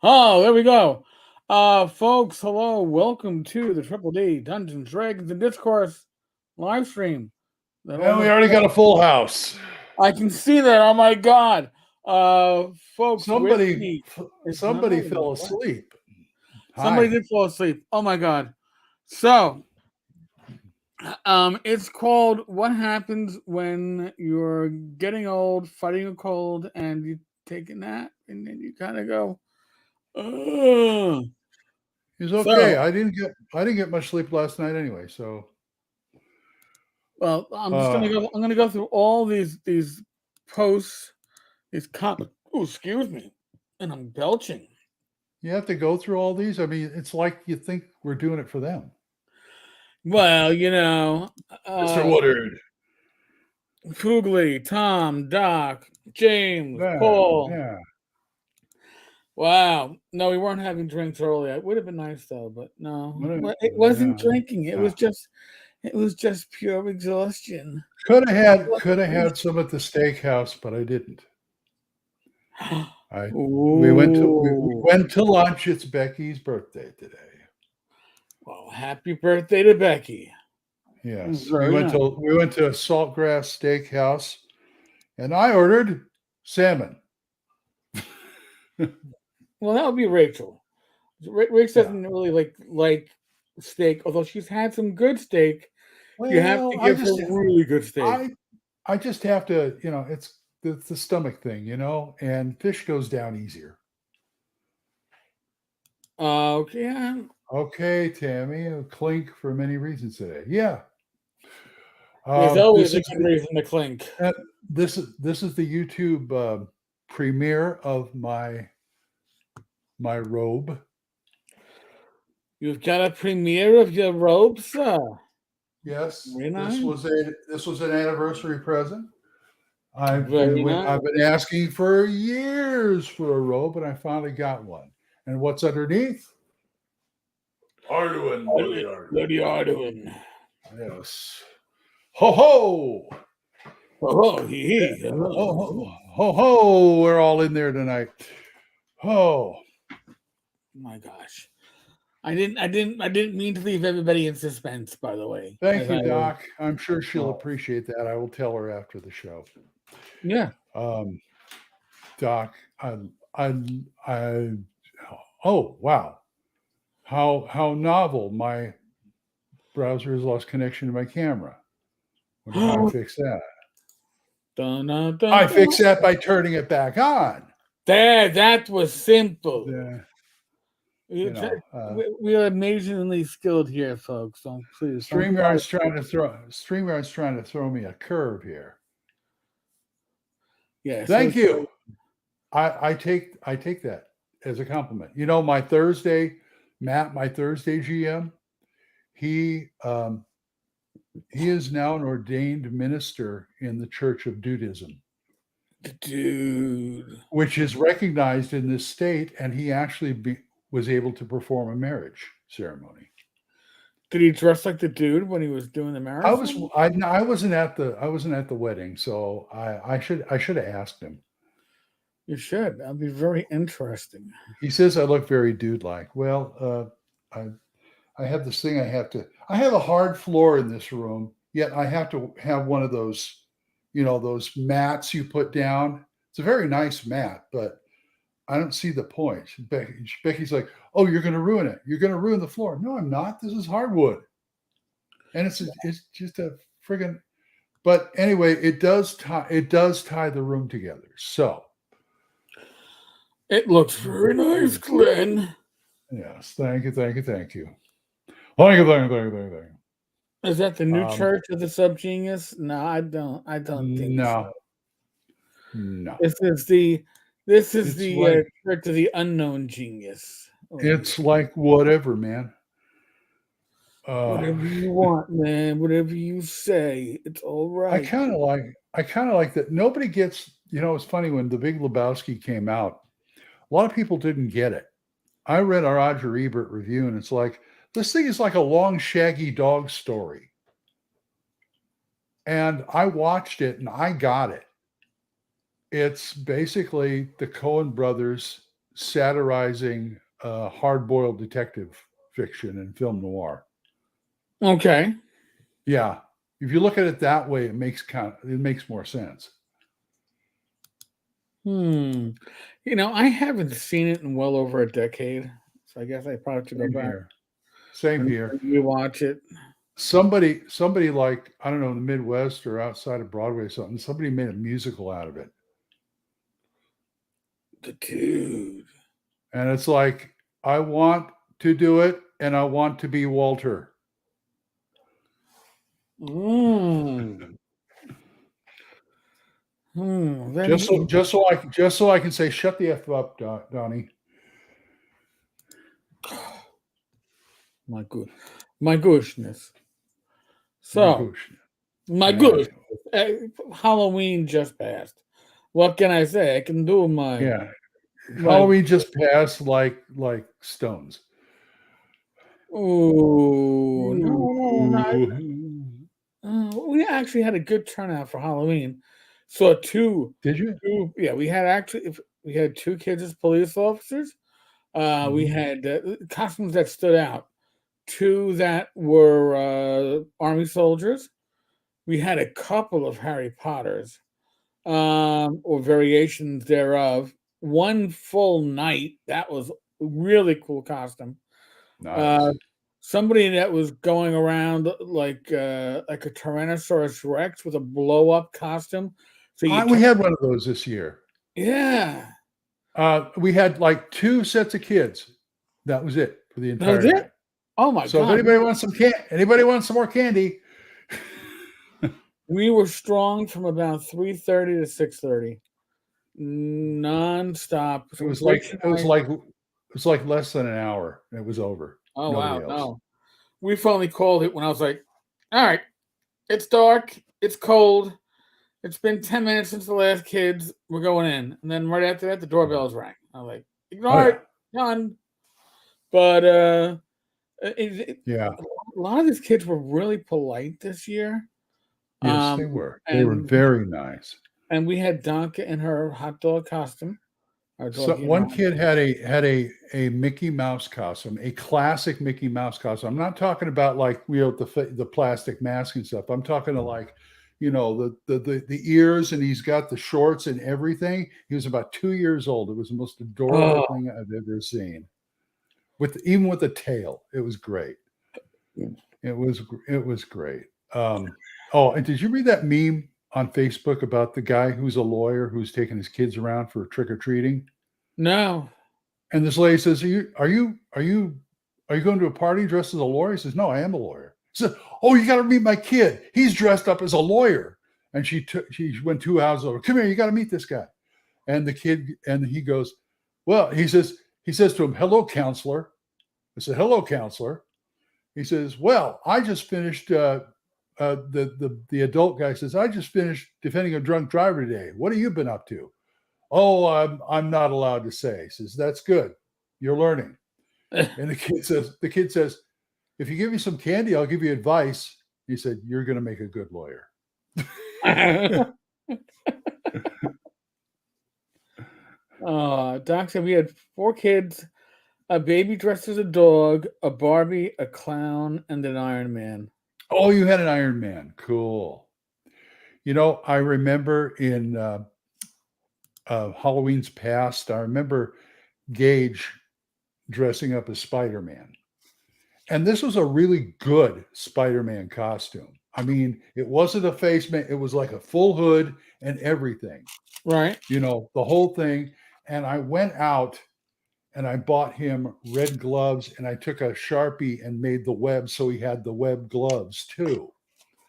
Oh, there we go. Folks, hello. Welcome to the Triple D Dungeons, Dragons, and Discourse live stream. Yeah, we already got a full house. I can see that. Oh my God. Folks, Somebody fell asleep. Somebody did fall asleep. Oh my God. So, it's called What Happens When You're Getting Old, Fighting a Cold, and you take a nap, and then you kind of go, ugh. He's okay. I didn't get much sleep last night anyway. So, well, I'm just gonna go. I'm gonna go through all these posts, these comments. Oh, excuse me, and I'm belching. You have to go through all these. I mean, it's like you think we're doing it for them. Well, you know, Mr. Woodard, Fugly, Tom, Doc, James, Paul. Yeah. Wow. No, we weren't having drinks earlier. It would have been nice though, but no, it wasn't drinking. It was just pure exhaustion. Could have had some at the steakhouse, but I didn't. We went to lunch. It's Becky's birthday today. Well, happy birthday to Becky. Yes, we went to Saltgrass Steakhouse, and I ordered salmon. Well, that would be Rachel. Rachel doesn't really like steak, although she's had some good steak. Well, you have to give her really good steak. I just have to, it's the stomach thing, and fish goes down easier. Okay. Okay, Tammy, a clink for many reasons today. Yeah. There's always a good reason to clink. This is the YouTube premiere of my robe. You've got a premiere of your robe, sir. Yes. Very nice. This was an anniversary present. I've been asking for years for a robe, and I finally got one. And what's underneath? Arduin. Bloody Arduin. Yes. Ho ho! Oh, hee. Ho ho! We're all in there tonight. Oh my gosh! I didn't mean to leave everybody in suspense. By the way, thank you, Doc. I'm sure she'll appreciate that. I will tell her after the show. Yeah. Doc, oh wow, how novel! My browser has lost connection to my camera. Wonder how I fix that. I fix that by turning it back on. That was simple. Yeah. We are amazingly skilled here, folks. So please. StreamYard's trying to throw me a curve here. Yeah. Thank you. I take that as a compliment. My Thursday GM, he is now an ordained minister in the Church of Dudism. Dude. Which is recognized in this state, and he actually was able to perform a marriage ceremony. Did he dress like the dude when he was doing the marriage? I wasn't at the wedding, so I should have asked him. You should. That'd be very interesting. He says I look very dude-like. Well, I have this thing I have a hard floor in this room, yet I have to have one of those, those mats you put down. It's a very nice mat, but I don't see the point. Becky's like, oh, you're going to ruin it. You're going to ruin the floor. No, I'm not. This is hardwood. And it's just a friggin', but anyway, it does tie the room together. So it looks very nice, Glenn. Yes. Thank you. Thank you. Is that the new church of the SubGenius? No, I don't think so. No. This is the church of the unknown genius. It's like whatever, man. Whatever you want, man. Whatever you say, it's all right. I kind of like that. Nobody gets. It's funny when The Big Lebowski came out. A lot of people didn't get it. I read a Roger Ebert review, and it's like, this thing is like a long, shaggy dog story. And I watched it, and I got it. It's basically the Coen brothers satirizing hard-boiled detective fiction and film noir. Okay. Yeah, if you look at it that way, it makes more sense. You know, I haven't seen it in well over a decade, so I guess I probably should go back Same and here. rewatch it. Somebody like, I don't know, in the Midwest or outside of Broadway or something, somebody made a musical out of it. The dude. And it's like, I want to do it, and I want to be Walter. Just so I can say, shut the F up, Donnie. My goodness. So, my goodness. Halloween just passed. What can I say? I can do my Halloween just passed like stones. Oh no! We actually had a good turnout for Halloween. So Did you? We had two kids as police officers. We had costumes that stood out. Two that were army soldiers. We had a couple of Harry Potters, or variations thereof. One full knight. That was a really cool costume. Nice. Somebody that was going around like a Tyrannosaurus Rex with a blow up costume. So we had one of those this year. Yeah. We had like 2 sets of kids. That was it for the entire night. Oh my god! So if anybody wants some more candy, we were strong from about 3:30 to 6:30, nonstop. It was like less than an hour. And it was over. Oh wow! No, we finally called it when I was like, "All right, it's dark, it's cold, it's been 10 minutes since the last kids. We're going in." And then right after that, the doorbells rang. I was like, "Ignore it, done." But a lot of these kids were really polite this year. Yes, they were. They were very nice. And we had Donka in her hot dog costume. So one kid had a Mickey Mouse costume, a classic Mickey Mouse costume. I'm not talking about like the plastic mask and stuff. I'm talking to like, the ears, and he's got the shorts and everything. He was about 2 years old. It was the most adorable thing I've ever seen. Even with the tail, it was great. It was great. And did you read that meme on Facebook about the guy who's a lawyer who's taking his kids around for trick or treating? No. And this lady says, "Are you going to a party dressed as a lawyer?" He says, "No, I am a lawyer." She said, "Oh, you got to meet my kid. He's dressed up as a lawyer." And she went 2 houses over. "Come here, you got to meet this guy." And the kid, and he goes, "Well," he says to him, "Hello, counselor." I said, "Hello, counselor." He says, "Well, I just finished." The adult guy says, "I just finished defending a drunk driver today. What have you been up to?" "Oh, I'm not allowed to say." He says, "That's good. You're learning." And the kid says, "If you give me some candy, I'll give you advice." He said, "You're going to make a good lawyer." Doc said we had 4 kids, a baby dressed as a dog, a Barbie, a clown, and an Iron Man. Oh, you had an Iron Man. Cool. I remember in Halloween's past, I remember Gage dressing up as Spider-Man. And this was a really good Spider-Man costume. I mean, it wasn't a face mask. It was like a full hood and everything. Right. The whole thing. And I went out and I bought him red gloves, and I took a Sharpie and made the web so he had the web gloves too.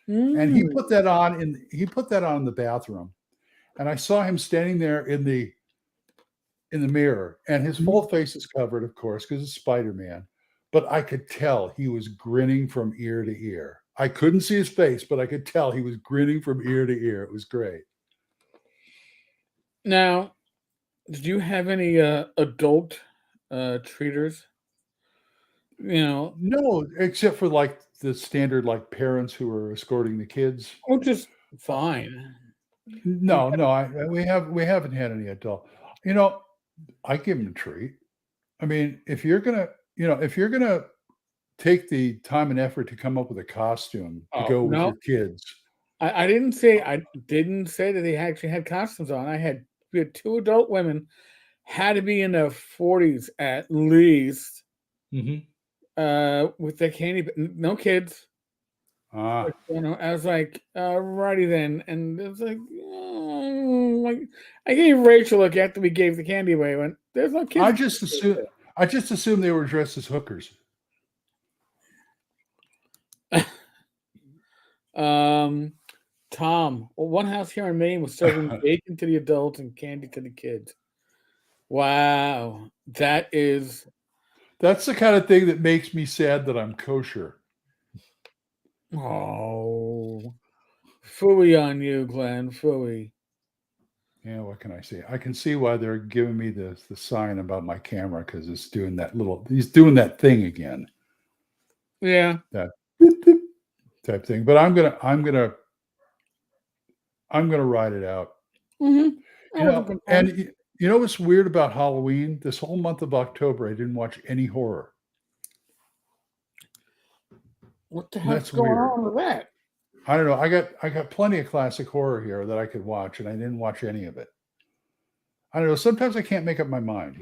And he put that on in the bathroom. And I saw him standing there in the mirror, and his whole face is covered, of course, because it's Spider-Man. But I could tell he was grinning from ear to ear. I couldn't see his face, but I could tell he was grinning from ear to ear. It was great. Now, did you have any adult treaters? No, except for like the standard, like parents who are escorting the kids. Oh, just fine. No, we haven't had any adult. I give them a treat. I mean, if you're gonna take the time and effort to come up with a costume to Oh go with no, your kids. I didn't say that they actually had costumes on. We had two adult women, had to be in their 40s at least, Mm-hmm. with their candy, but no kids. Ah, I was like, righty then, and it was like, like I gave Rachel a look after we gave the candy away. Went, there's no I kids. just assumed they were dressed as hookers. Tom, one house here in Maine was serving bacon to the adults and candy to the kids. Wow, That's the kind of thing that makes me sad that I'm kosher. oh, phooey on you, Glenn, phooey. Yeah, what can I say? I can see why they're giving me the sign about my camera because he's doing that thing again. Yeah, That type thing. But I'm gonna ride it out. mm-hmm. And you know what's weird about Halloween? This whole month of October, I didn't watch any horror. What the And heck's that's going weird. on with that? I don't know. I got plenty of classic horror here that I could watch, and I didn't watch any of it. I don't know. Sometimes I can't make up my mind.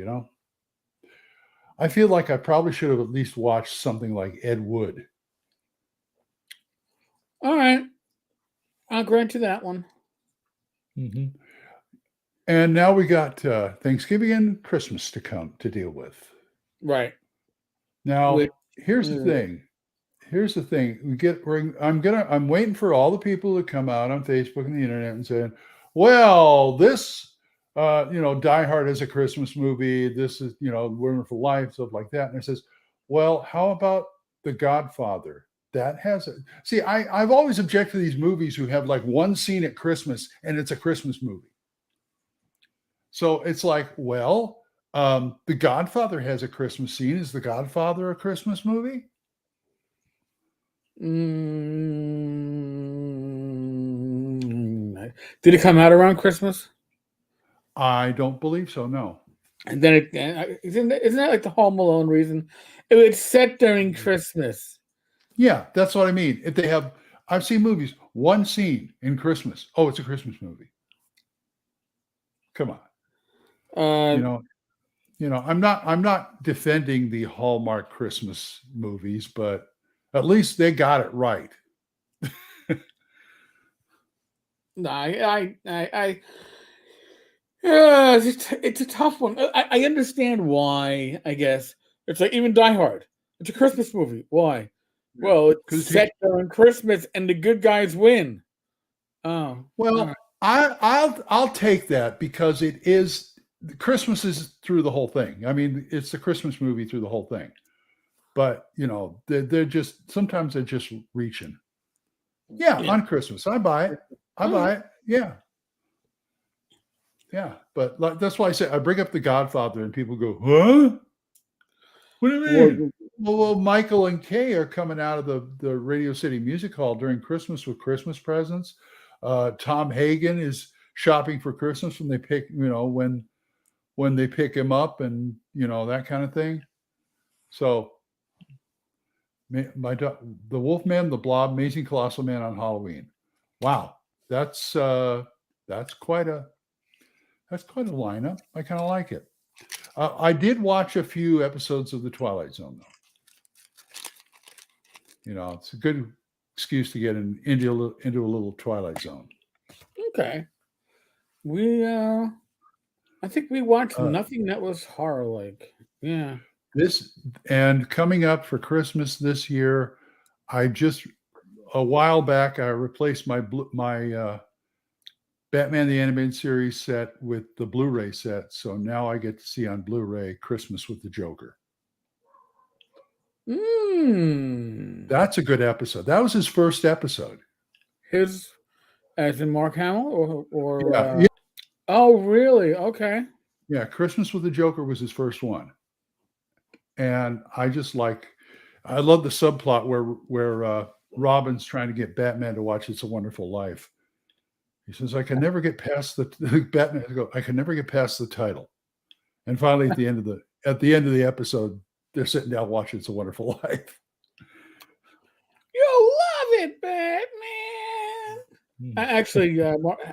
I feel like I probably should have at least watched something like Ed Wood. All right, I'll grant you that one. Mm-hmm. And now we got Thanksgiving and Christmas to deal with. Right. Now, here's the thing. I'm waiting for all the people to come out on Facebook and the internet and saying, well, this Die Hard is a Christmas movie. This is, Women for Life, stuff like that. And it says, well, how about The Godfather? That has it. See, I've always objected to these movies who have like one scene at Christmas and it's a Christmas movie. So it's like, well, The Godfather has a Christmas scene. Is The Godfather a Christmas movie? Did it come out around Christmas? I don't believe so. No. And then isn't that like the Home Alone reason? It's set during Christmas. Yeah, that's what I mean. If I've seen movies, one scene in Christmas. Oh, it's a Christmas movie. Come on. I'm not defending the Hallmark Christmas movies, but at least they got it right. It's a tough one. I understand why. I guess it's like even Die Hard. It's a Christmas movie. Why? Well, it's set during Christmas, and the good guys win. Oh well, I'll take that because it is Christmas is through the whole thing. I mean, it's the Christmas movie through the whole thing. But they're just sometimes they're just reaching. Yeah, on Christmas, I buy it. Yeah. Yeah, but that's why I say I bring up The Godfather and people go, huh? What do you mean? Well, Michael and Kay are coming out of the Radio City Music Hall during Christmas with Christmas presents. Tom Hagen is shopping for Christmas when they pick, when they pick him up and, that kind of thing. So the Wolfman, the Blob, Amazing Colossal Man on Halloween. Wow. That's quite a lineup. I kind of like it. I did watch a few episodes of the Twilight Zone, though. It's a good excuse to get into a little Twilight Zone. Okay. I think we watched nothing that was horror-like. Yeah. And coming up for Christmas this year, a while back, I replaced my Batman the Animated Series set with the Blu-ray set. So now I get to see on Blu-ray Christmas with the Joker. That's a good episode. That was his first episode. As in Mark Hamill or yeah. Oh, really? Okay. Yeah, Christmas with the Joker was his first one. And I love the subplot where Robin's trying to get Batman to watch It's a Wonderful Life. He says, I can never get past Batman. I can never get past the title. And finally, at the end of the episode, they're sitting down watching It's a Wonderful Life. You love it, Batman. Actually,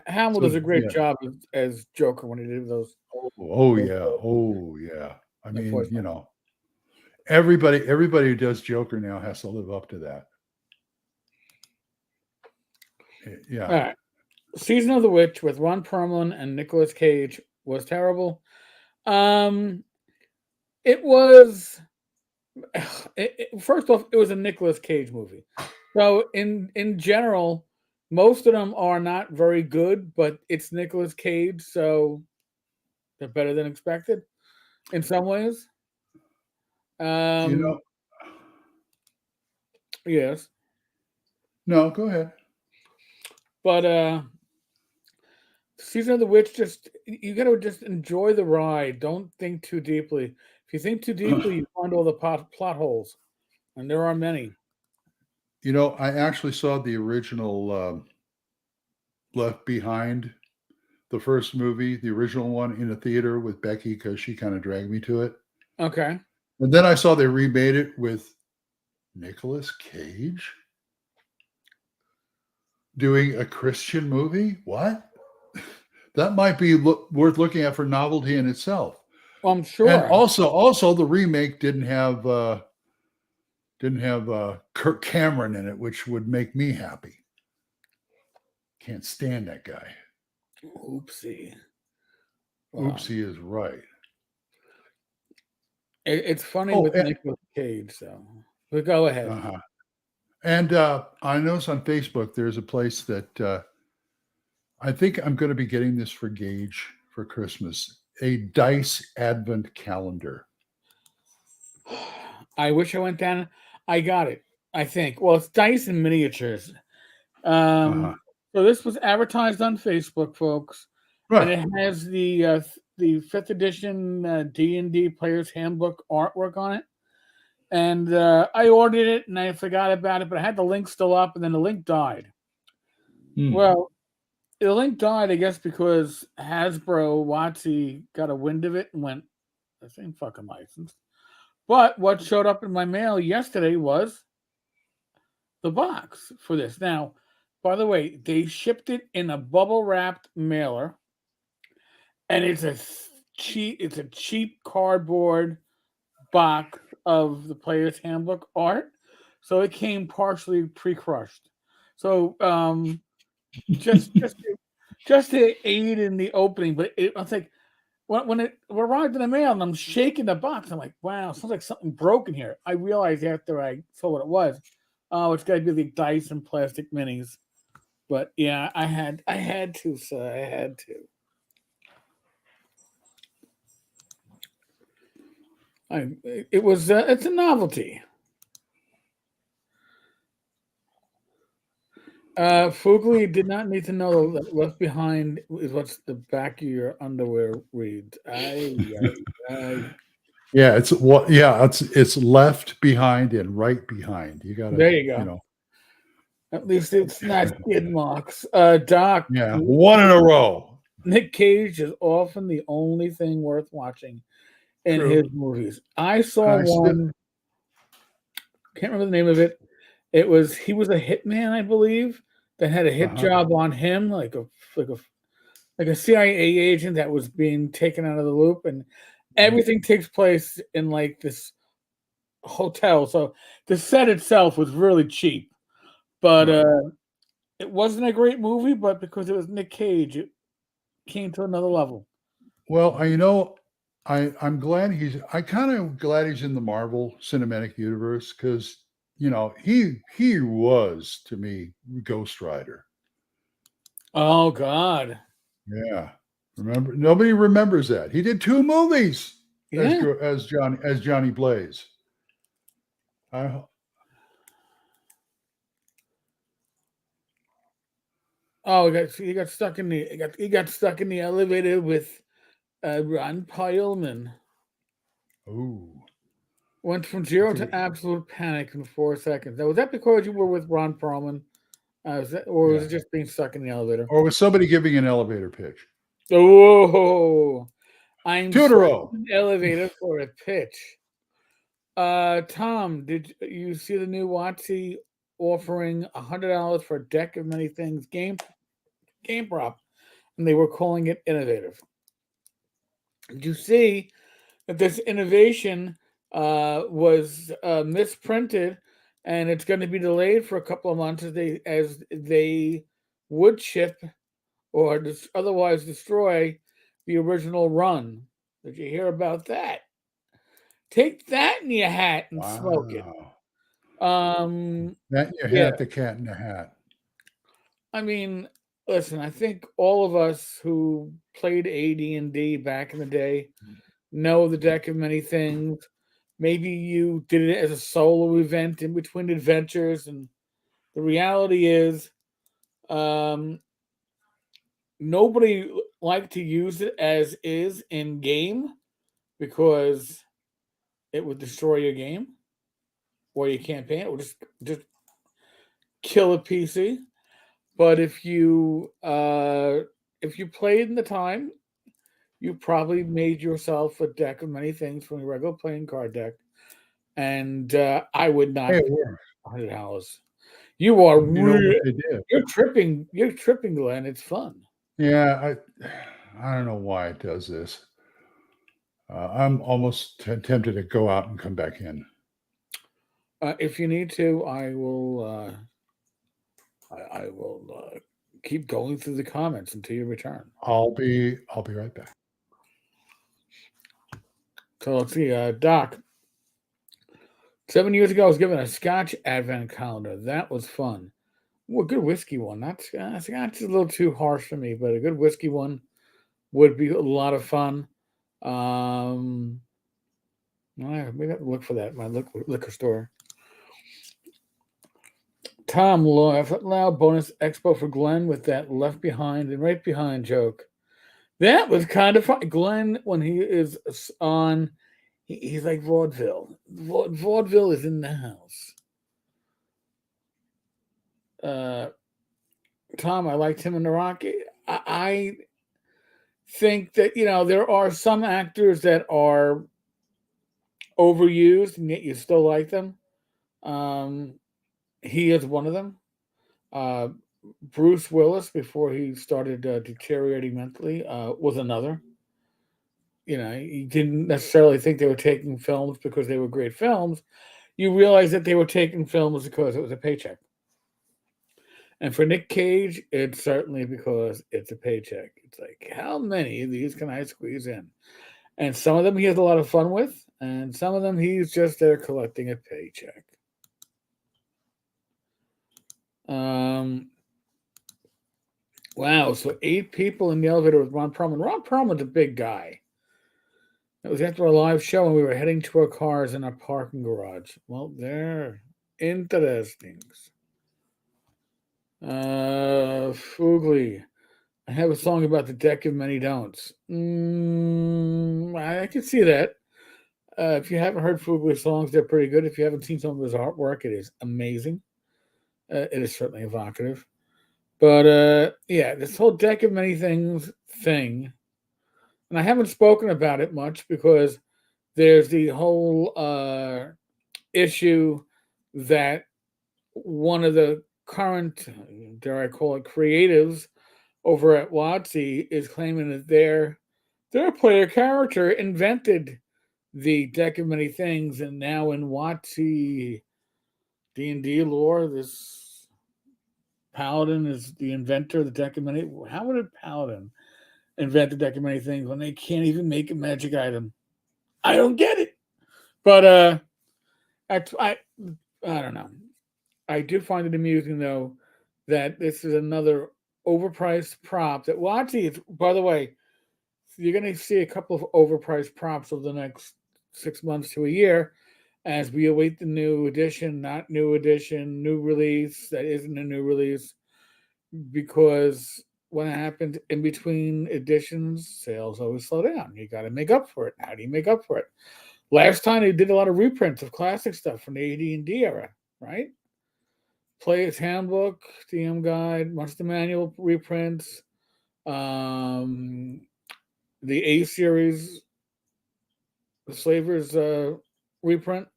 Hamill does a great job as Joker when he did those. Oh yeah. I mean, you know, everybody who does Joker now has to live up to that. Yeah. All right. Season of the Witch with Ron Perlman and Nicolas Cage was terrible. It was. First off, it was a Nicolas Cage movie. So in general, most of them are not very good, but it's Nicolas Cage, so they're better than expected in some ways. Yes. No, go ahead. But Season of the Witch, you got to just enjoy the ride. Don't think too deeply. If you think too deeply, you find all the plot holes, and there are many. You know, I actually saw the original Left Behind, the first movie, the original one, in a theater with Becky because she kind of dragged me to it. Okay. And then I saw they remade it with Nicolas Cage doing a Christian movie. What? That might be worth looking at for novelty in itself. Well, I'm sure. And also the remake didn't have Kirk Cameron in it, which would make me happy. Can't stand that guy. Oopsie. Wow. Oopsie is right. It's funny with Nicolas Cage, so but go ahead. And I noticed on Facebook there's a place that I think I'm going to be getting this for Gage for Christmas, a Dice Advent Calendar. I wish I went down. I got it, I think. Well, it's Dice in miniatures. So this was advertised on Facebook, folks. Right. And it has the 5th edition D&D Player's Handbook artwork on it. And I ordered it, and I forgot about it, but I had the link still up, and then the link died. Well, the link died, I guess, because Hasbro Watchi got a wind of it and went, "This ain't fucking licensed." But what showed up in my mail yesterday was the box for this. Now, by the way, they shipped it in a bubble wrapped mailer, and it's a cheap cardboard box of the Player's Handbook art, so it came partially pre-crushed. So just to aid in the opening, but I was like, when it arrived in the mail and I'm shaking the box, I'm like, wow, sounds like something broken here. I realized after I saw what it was, oh, it's got to be the dice and plastic minis. But yeah, I had to, so I had to. It's a novelty. Fugly did not need to know that Left Behind is what's the back of your underwear reads. Yeah, it's left behind and right behind. You got to. There you go. At least it's not skid marks. Doc. Yeah, one in a row. Nick Cage is often the only thing worth watching in his movies. I saw one. Can't remember the name of it. He was a hitman, I believe, that had a hit job on him, like a CIA agent that was being taken out of the loop, and everything takes place in like this hotel. So the set itself was really cheap, but it wasn't a great movie. But because it was Nick Cage, it came to another level. Well, I'm glad I kind of glad he's in the Marvel Cinematic Universe because he was to me Ghost Rider. Oh God. Yeah. Remember, nobody remembers that. He did 2 movies as Johnny Blaze. He got stuck in the elevator with Ron Perlman. Ooh. Went from 0 to absolute panic in 4 seconds. Now, was that because you were with Ron Perlman? Was it just being stuck in the elevator? Or was somebody giving an elevator pitch? Oh, I'm Tutoro. an elevator for a pitch. Tom, did you see the new Watchi offering $100 for a deck of many things game prop, and they were calling it innovative? Did you see that this innovation was misprinted, and it's going to be delayed for a couple of months as they would ship or otherwise destroy the original run? Did you hear about that? Take that in your hat and smoke it. That in your Yeah. hat, the cat in the hat. I mean, listen, I think all of us who played AD&D back in the day know the deck of many things. Maybe you did it as a solo event in between adventures, and the reality is, nobody liked to use it as is in game because it would destroy your game or your campaign. It would just kill a PC. But if you played in the time, you probably made yourself a deck of many things from your regular playing card deck, and I would not Hey, pay it worked. $100. You are You know what they did? you're tripping. You're tripping, Glenn. It's fun. Yeah, I don't know why it does this. I'm almost tempted to go out and come back in. If you need to, I will. I will keep going through the comments until you return. I'll be right back. So let's see, Doc. 7 years ago, I was given a Scotch Advent calendar. That was fun. Well, a good whiskey one. Not Scotch is a little too harsh for me, but a good whiskey one would be a lot of fun. Maybe I have to look for that at my liquor store. Tom, laugh out loud bonus expo for Glenn with that left behind and right behind joke. That was kind of fun. Glenn, when he is on, he's like vaudeville. Vaudeville is in the house. Tom, I liked him in The Rocky. I think that there are some actors that are overused, and yet you still like them. He is one of them. Bruce Willis, before he started deteriorating mentally, was another. You didn't necessarily think they were taking films because they were great films. You realize that they were taking films because it was a paycheck. And for Nick Cage, it's certainly because it's a paycheck. It's like, how many of these can I squeeze in? And some of them he has a lot of fun with, and some of them he's just there collecting a paycheck. Wow, so 8 people in the elevator with Ron Perlman. Ron Perlman's a big guy. It was after a live show, and we were heading to our cars in our parking garage. Well, they're interesting. Fugly. I have a song about the deck of many don'ts. I can see that. If you haven't heard Fugly's songs, they're pretty good. If you haven't seen some of his artwork, it is amazing. It is certainly evocative. But yeah, this whole deck of many things thing, and I haven't spoken about it much because there's the whole issue that one of the current, dare I call it, creatives over at Watchi is claiming that their player character invented the deck of many things, and now in Watchi D&D lore, this paladin is the inventor of the deck of many. How would a paladin invent the deck of many things when they can't even make a magic item? I don't get it. But I don't know. I do find it amusing though that this is another overpriced prop that Watchi. By the way, you're going to see a couple of overpriced props over the next 6 months to a year as we await the new edition, not new edition, new release that isn't a new release, because when it happens in between editions, sales always slow down. You got to make up for it. How do you make up for it? Last time they did a lot of reprints of classic stuff from the AD&D era, right? Player's Handbook, DM Guide, Monster Manual reprints, the A series Slavers reprint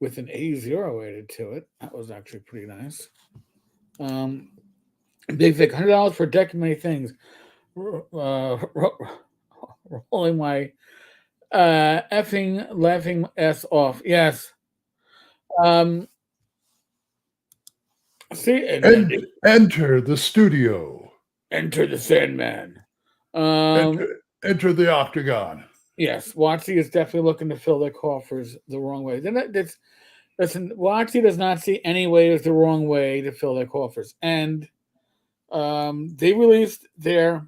with an A0 added to it. That was actually pretty nice. Big Vic, $100 for a deck of many things. Rolling my effing laughing ass off. Yes. See, Enter the studio. enter the Sandman. Enter the octagon. Yes, Watchi is definitely looking to fill their coffers the wrong way. Listen, Watchi does not see any way as the wrong way to fill their coffers. And they released their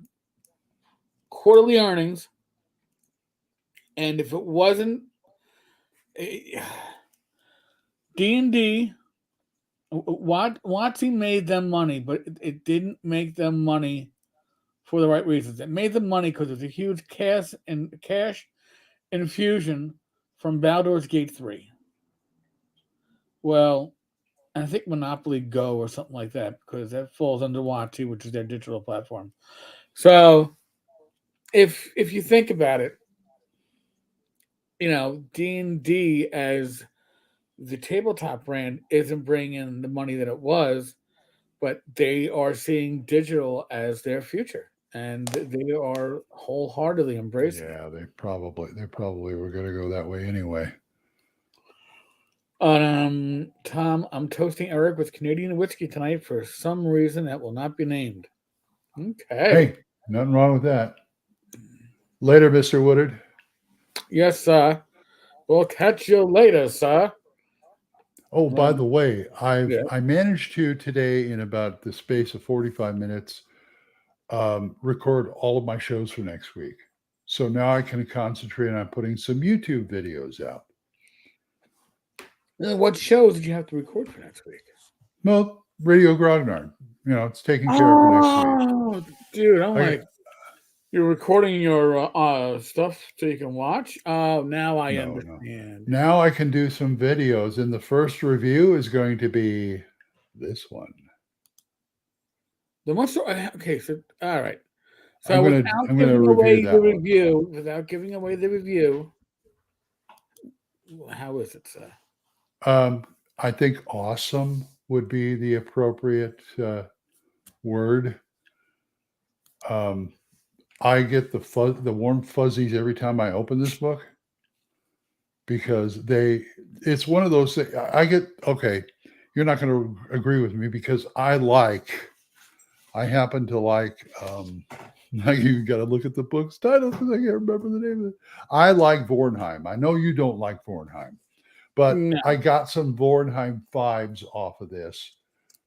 quarterly earnings. And if it wasn't D&D, Watchi made them money, but it didn't make them money for the right reasons. It made them money because there's a huge cash infusion from Baldur's Gate 3. Well, I think Monopoly Go or something like that, because that falls under Watchi, which is their digital platform. So if you think about it, D&D as the tabletop brand isn't bringing in the money that it was, but they are seeing digital as their future, and they are wholeheartedly embracing it. Yeah, they probably were going to go that way anyway. Tom, I'm toasting Eric with Canadian whiskey tonight for some reason that will not be named. Okay. Hey, nothing wrong with that. Later, Mr. Woodard. Yes, sir. We'll catch you later, sir. Oh, by the way, I managed to today, in about the space of 45 minutes, record all of my shows for next week. So now I can concentrate on putting some YouTube videos out. What shows did you have to record for next week? Well, Radio Grognard. It's taken care of for next week. Dude, I'm like, you're recording your stuff so you can watch? Oh, now I understand. No. Now I can do some videos, and the first review is going to be this one. Okay, so all right. So without giving away the review, how is it, sir? I think awesome would be the appropriate word. I get the warm fuzzies every time I open this book, because it's one of those things I get. Okay, you're not going to agree with me, because I happen to like, now you got to look at the book's title because I can't remember the name of it. I like Vornheim. I know you don't like Vornheim, but no. I got some Vornheim vibes off of this,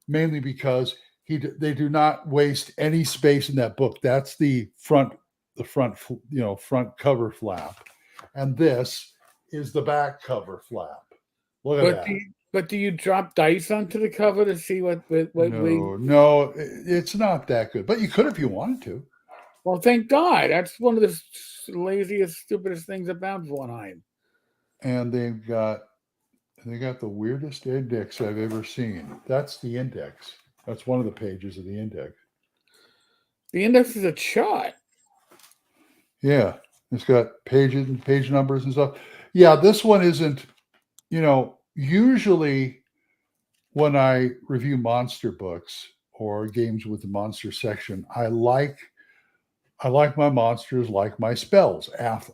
mainly because they do not waste any space in that book. That's the front cover flap, and this is the back cover flap. Look at that. But do you drop dice onto the cover to see what? No, it's not that good. But you could if you wanted to. Well, thank God. That's one of the laziest, stupidest things about Vornheim. And they got the weirdest index I've ever seen. That's the index. That's one of the pages of the index. The index is a chart. Yeah, it's got pages and page numbers and stuff. Yeah, this one isn't. Usually when I review monster books or games with the monster section, I like my monsters like my spells,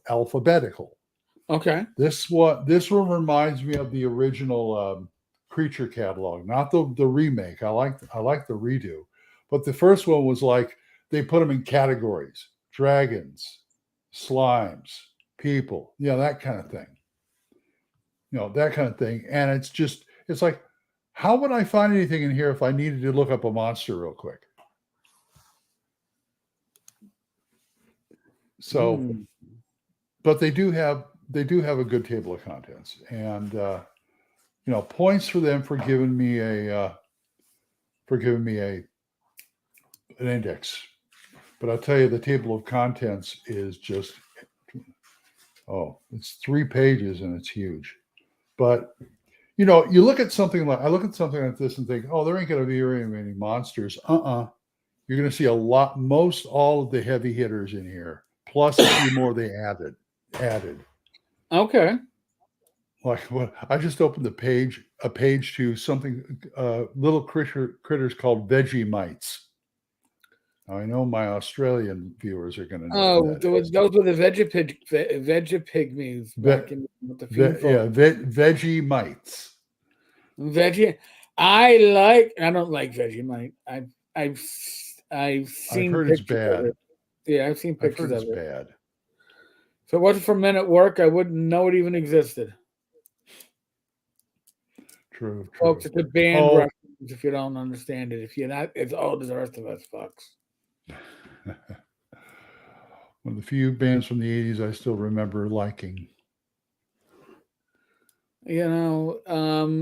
alphabetical. Okay. This one reminds me of the original creature catalog, not the remake. I like the redo, but the first one was like they put them in categories: dragons, slimes, people, that kind of thing. That kind of thing. And it's like, how would I find anything in here if I needed to look up a monster real quick? So, but they do have a good table of contents, and points for them for giving me an index. But I'll tell you, the table of contents is just, it's 3 pages and it's huge. But you look at something like this and think, there ain't going to be very many monsters. You're going to see all of the heavy hitters in here. plus a few more they added. Okay. Like what? I just opened a page to something, little critters called Vegemites. Now, I know my Australian viewers are going to know what that is. Those were the veggie-pygmies back in with the Vegemites. Veggie. I don't like Vegemite. I've seen heard pictures it's bad. of it. Yeah, I've seen pictures of it. Bad. If it wasn't for men at work, I wouldn't know it even existed. True. Folks, it's a banned reference if you don't understand it. If you're not as old as the rest of us, folks. One of the few bands from the 80s I still remember liking. You know,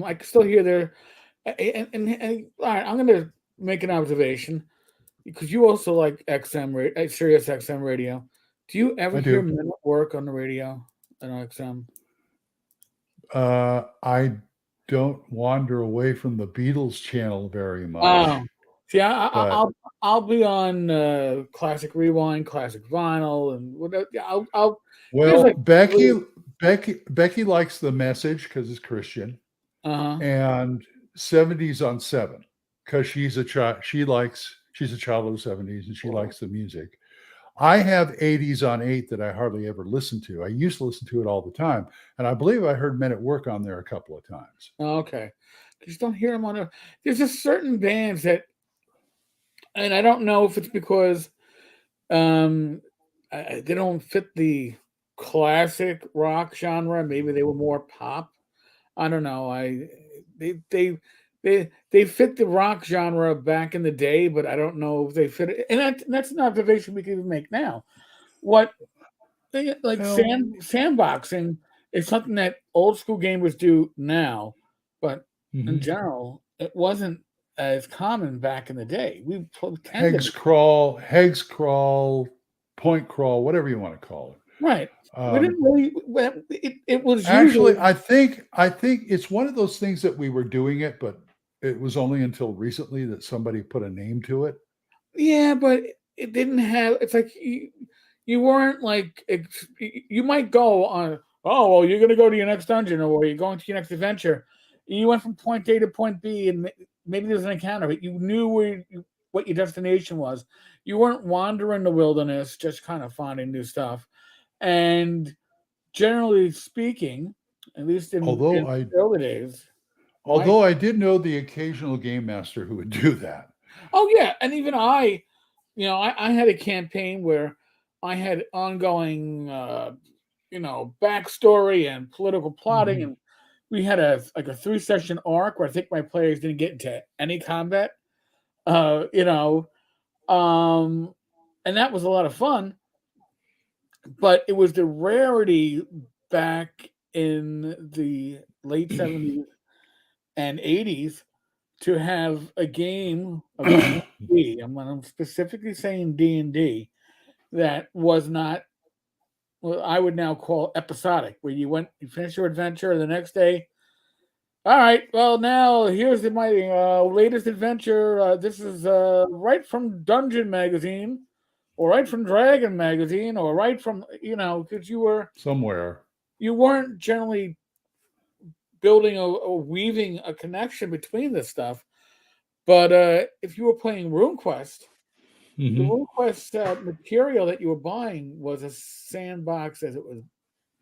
I can still hear their. And all right, I'm going to make an observation because you also like XM, Sirius XM radio. Do you ever hear men at work on the radio on XM? I don't wander away from the Beatles channel very much. See, I'll be on Classic Rewind, Classic Vinyl, and whatever. Well, Becky likes the Message because it's Christian, and 70s on 7 because she's a child. She's a child of the 70s and she likes the music. I have 80s on 8 that I hardly ever listen to. I used to listen to it all the time, and I believe I heard Men at Work on there a couple of times. Okay, just don't hear them on there. There's just certain bands that, and I don't know if it's because they don't fit the classic rock genre. Maybe they were more pop. I don't know. They fit the rock genre back in the day, but I don't know if they fit it. And that's an observation we can even make now. Sandboxing is something that old school gamers do now, but in general, it wasn't as common back in the day. Hegs crawl, point crawl, whatever you want to call it. Right. We didn't really. It was actually. I think it's one of those things that we were doing it, but it was only until recently that somebody put a name to it. Yeah, but it didn't have. It's like you weren't like. You might go on. Oh well, you're going to go to your next dungeon, or you're going to your next adventure. You went from point A to point B, and maybe there's an encounter, but you knew what your destination was. You weren't wandering the wilderness, just kind of finding new stuff. And generally speaking, at least in the early days. Although I did know the occasional game master who would do that. Oh, yeah. And even I had a campaign where I had ongoing, backstory and political plotting. And we had a 3-session arc where I think my players didn't get into any combat, and that was a lot of fun. But it was the rarity back in the late 70s and 80s to have a game of D&D. I'm specifically saying D&D that was not what I would now call episodic, where you finished your adventure the next day. All right, well, now here's my latest adventure. This is right from Dungeon Magazine. Or right from Dragon Magazine, or right from, because you were somewhere. You weren't generally building or weaving a connection between this stuff. But if you were playing RuneQuest, the RuneQuest material that you were buying was a sandbox as it was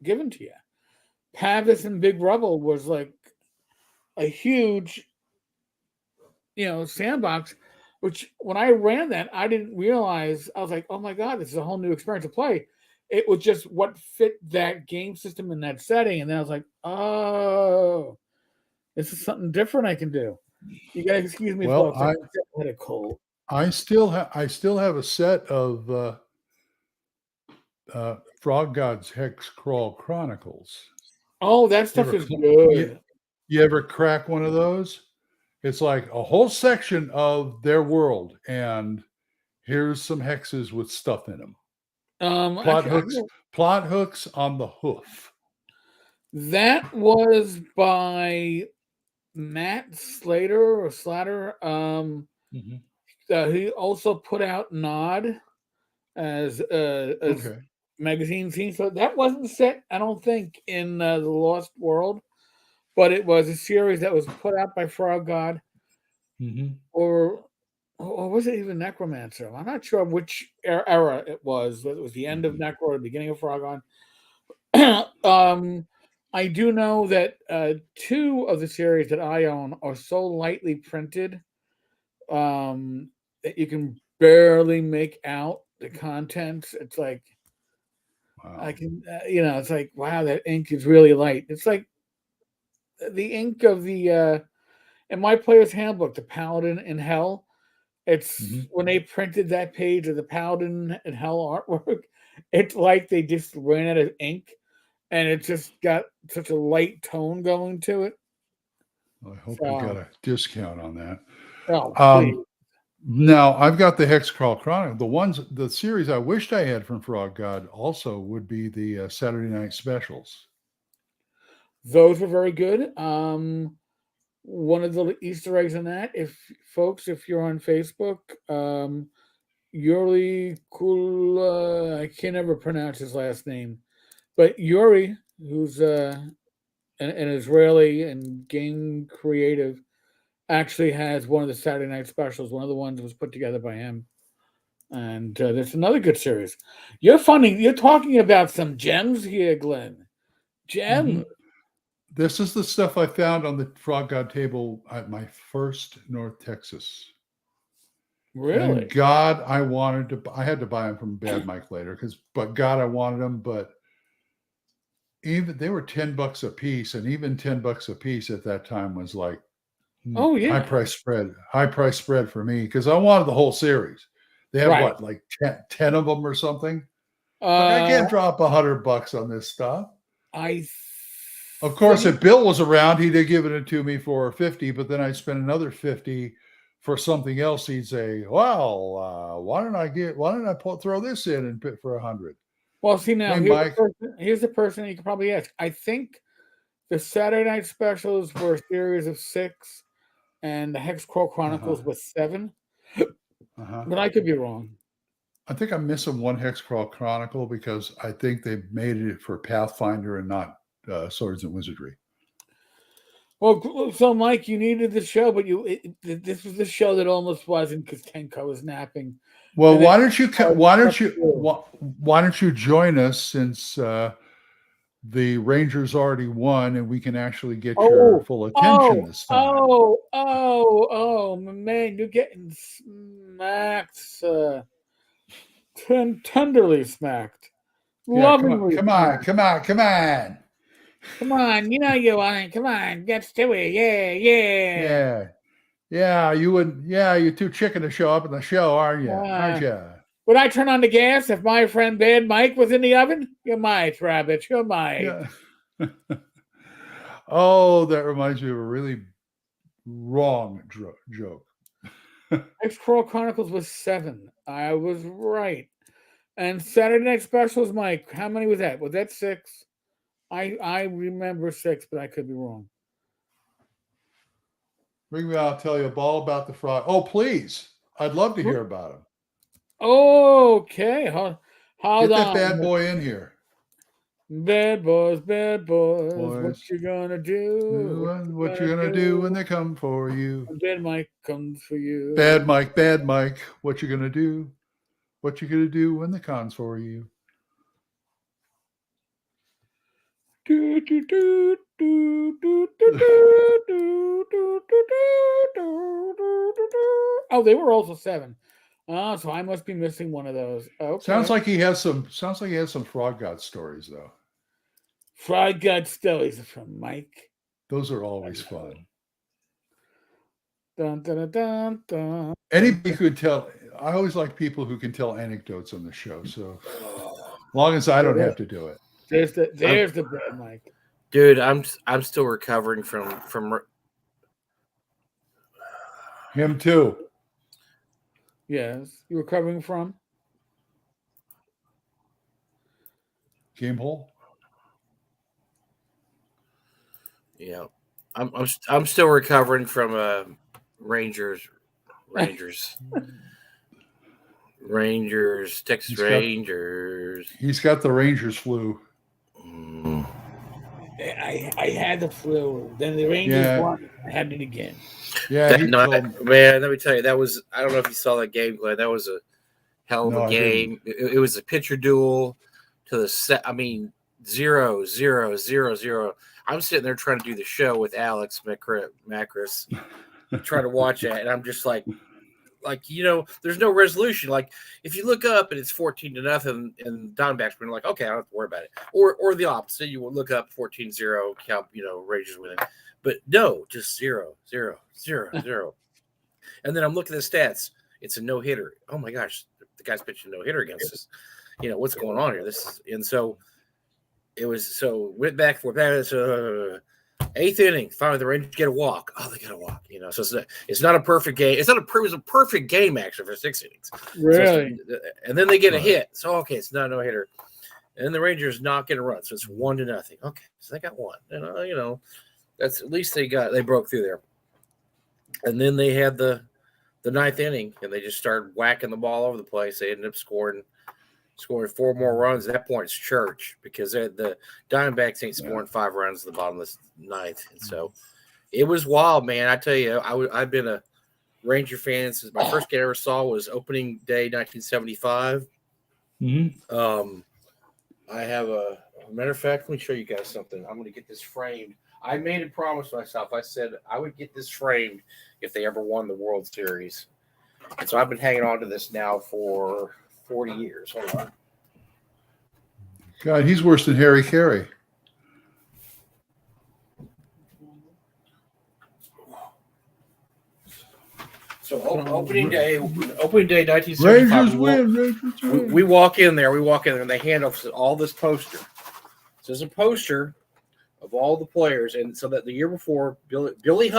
given to you. Pavis and Big Rubble was like a huge, sandbox. Which, when I ran that, I didn't realize. I was like, "Oh my god, this is a whole new experience to play." It was just what fit that game system in that setting, and then I was like, "Oh, this is something different I can do." You gotta excuse me, well, folks. I had a cold. I still have a set of Frog God's Hex Crawl Chronicles. Oh, that stuff is good. You ever crack one of those? It's like a whole section of their world, and here's some hexes with stuff in them. Plot hooks on the hoof. That was by Matt Slater. He also put out Nod as magazine scene. So that wasn't set, I don't think, in the Lost World, but it was a series that was put out by Frog God, Mm-hmm. or was it even Necromancer? I'm not sure which era it was. Whether it was the end of Necro or the beginning of Frog God. I do know that two of the series that I own are so lightly printed that you can barely make out the contents. It's like Wow. I can, it's like wow, that ink is really light. It's like the ink of the in my player's handbook, the Paladin in Hell. It's Mm-hmm. when they printed that page of the Paladin in Hell artwork. It's like they just ran out of ink, and it just got such a light tone going to it. I hope you got So, a discount on that. oh, please. Now I've got the Hexcrawl Chronicle. The series I wished I had from Frog God also would be the Saturday night specials. Those were very good. One of the Easter eggs in that, if you're on Facebook, Yuri Kula, I can't ever pronounce his last name, but Yuri, who's an Israeli and game creative, actually has one of the Saturday night specials. One of the ones that was put together by him, and there's another good series. You're funny. You're talking about some gems here, Glenn. Gems. Mm-hmm. This is the stuff I found on the Frog God table at my first North Texas. Really? And God, I had to buy them from Bad Mike later but God, I wanted them, but even they were $10 a piece, and even $10 a piece at that time was like Oh yeah, high price spread for me because I wanted the whole series. They have right. what, like 10 of them or something? Like I Uh, can't drop $100 on this stuff. I Of course, think if Bill was around, he'd have given it to me for 50, but then I'd spend another 50 for something else. He'd say, "Well, why don't I throw this in and put for 100?" Well, see now Hey, Mike. here's the person you could probably ask. I think the Saturday night specials were a series of 6, and the Hexcrawl Chronicles was 7. But I could be wrong. I think I'm missing one Hexcrawl Chronicle because I think they made it for Pathfinder and not Swords and Wizardry. Well, so Mike, you needed the show, but this was the show that almost wasn't because Tenkar was napping. Well, And why don't you join us since the Rangers already won and we can actually get your full attention this time? Man, you're getting smacked, tenderly smacked, Yeah, lovingly come smacked. Come on, you know you want it. Come on, get to it. Yeah. You're too chicken to show up in the show, aren't you? Would I turn on the gas if my friend Bad Mike was in the oven? You might, Rabbit. You might. Yeah. Oh, that reminds me of a really wrong joke. Hexcrawl Chronicles was 7. I was right. And Saturday Night Specials, Mike, how many was that? Was that 6? I remember 6, but I could be wrong. Bring me out, I'll tell you all about the frog. Oh, please. I'd love to hear about him. Okay. Hold Get that on. bad boy in here. Bad boys. What you gonna do? What you gonna do when they come for you? Bad Mike comes for you. Bad Mike. What you gonna do? What you gonna do when the con's for you? Oh, they were also 7. So I must be missing one of those. Okay. Sounds like he has some Frog God stories though. Frog God stories from Mike. Those are always fun. Dun, dun, dun, dun. Anybody could tell. I always like people who can tell anecdotes on the show. So as long as I don't have to do it. There's the bad Mike. Dude, I'm still recovering from him too. Yes, you recovering from game hole. Yeah, I'm still recovering from Rangers. Rangers, Texas Rangers. He's got the Rangers flu. I had the flu. Then the Rangers won. I had it again. Yeah, man. Let me tell you, that was. I don't know if you saw that game, Glenn. That was a hell of a game. It was a pitcher duel to the set. I mean, 0-0-0-0. I'm sitting there trying to do the show with Alex Macris, trying to watch that, and I'm just like, there's no resolution. Like, if you look up and it's 14-0, and Diamondbacks win, like, okay, I don't have to worry about it. Or the opposite, you will look up 14-0, count, Rangers winning. But no, just 0-0-0-0. And then I'm looking at the stats. It's a no hitter. Oh my gosh, the guy's pitching a no hitter against us. What's going on here? Went back for that. Eighth inning, finally the Rangers get a walk. Oh, they got a walk. So it's not a perfect game. It was a perfect game actually for 6 innings. Really? And then they get a hit. So okay, it's not a no hitter. And then the Rangers not get a run, so it's 1-0. Okay, so they got one. That's at least they broke through there. And then they had the ninth inning, and they just started whacking the ball over the place. They ended up scoring 4 more runs. At that point, it's church because the Diamondbacks ain't scoring 5 runs at the bottom of the ninth. And so it was wild, man. I tell you, I've been a Ranger fan since my first game I ever saw was opening day 1975. Mm-hmm. I have a matter of fact, let me show you guys something. I'm going to get this framed. I made a promise to myself. I said I would get this framed if they ever won the World Series. And so I've been hanging on to this now for 40 years. Hold on. God, he's worse than Harry Carey. So opening day 1975. Rangers win. We walk in there, and they hand us all this poster. So there's a poster of all the players, and so that the year before, Billy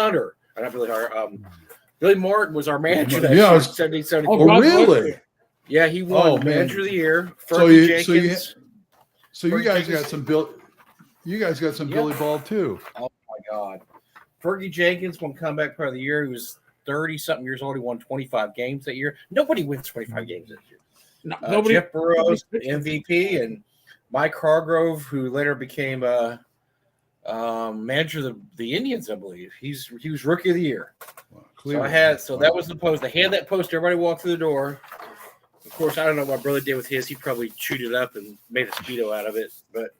Martin was our manager that year, 70-74. Oh, really? Yeah, he won manager of the year. Jenkins. So you guys got some Billy Ball too. Oh my God, Fergie Jenkins won comeback player of the year. He was 30-something years old. He won 25 games that year. Nobody wins 25 games this year. Nobody. Jeff Burrows, MVP, and Mike Hargrove, who later became manager of the Indians, I believe. He was rookie of the year. Wow, that was the post. They had that poster. Everybody walked through the door. Of course, I don't know what my brother did with his. He probably chewed it up and made a Speedo out of it. But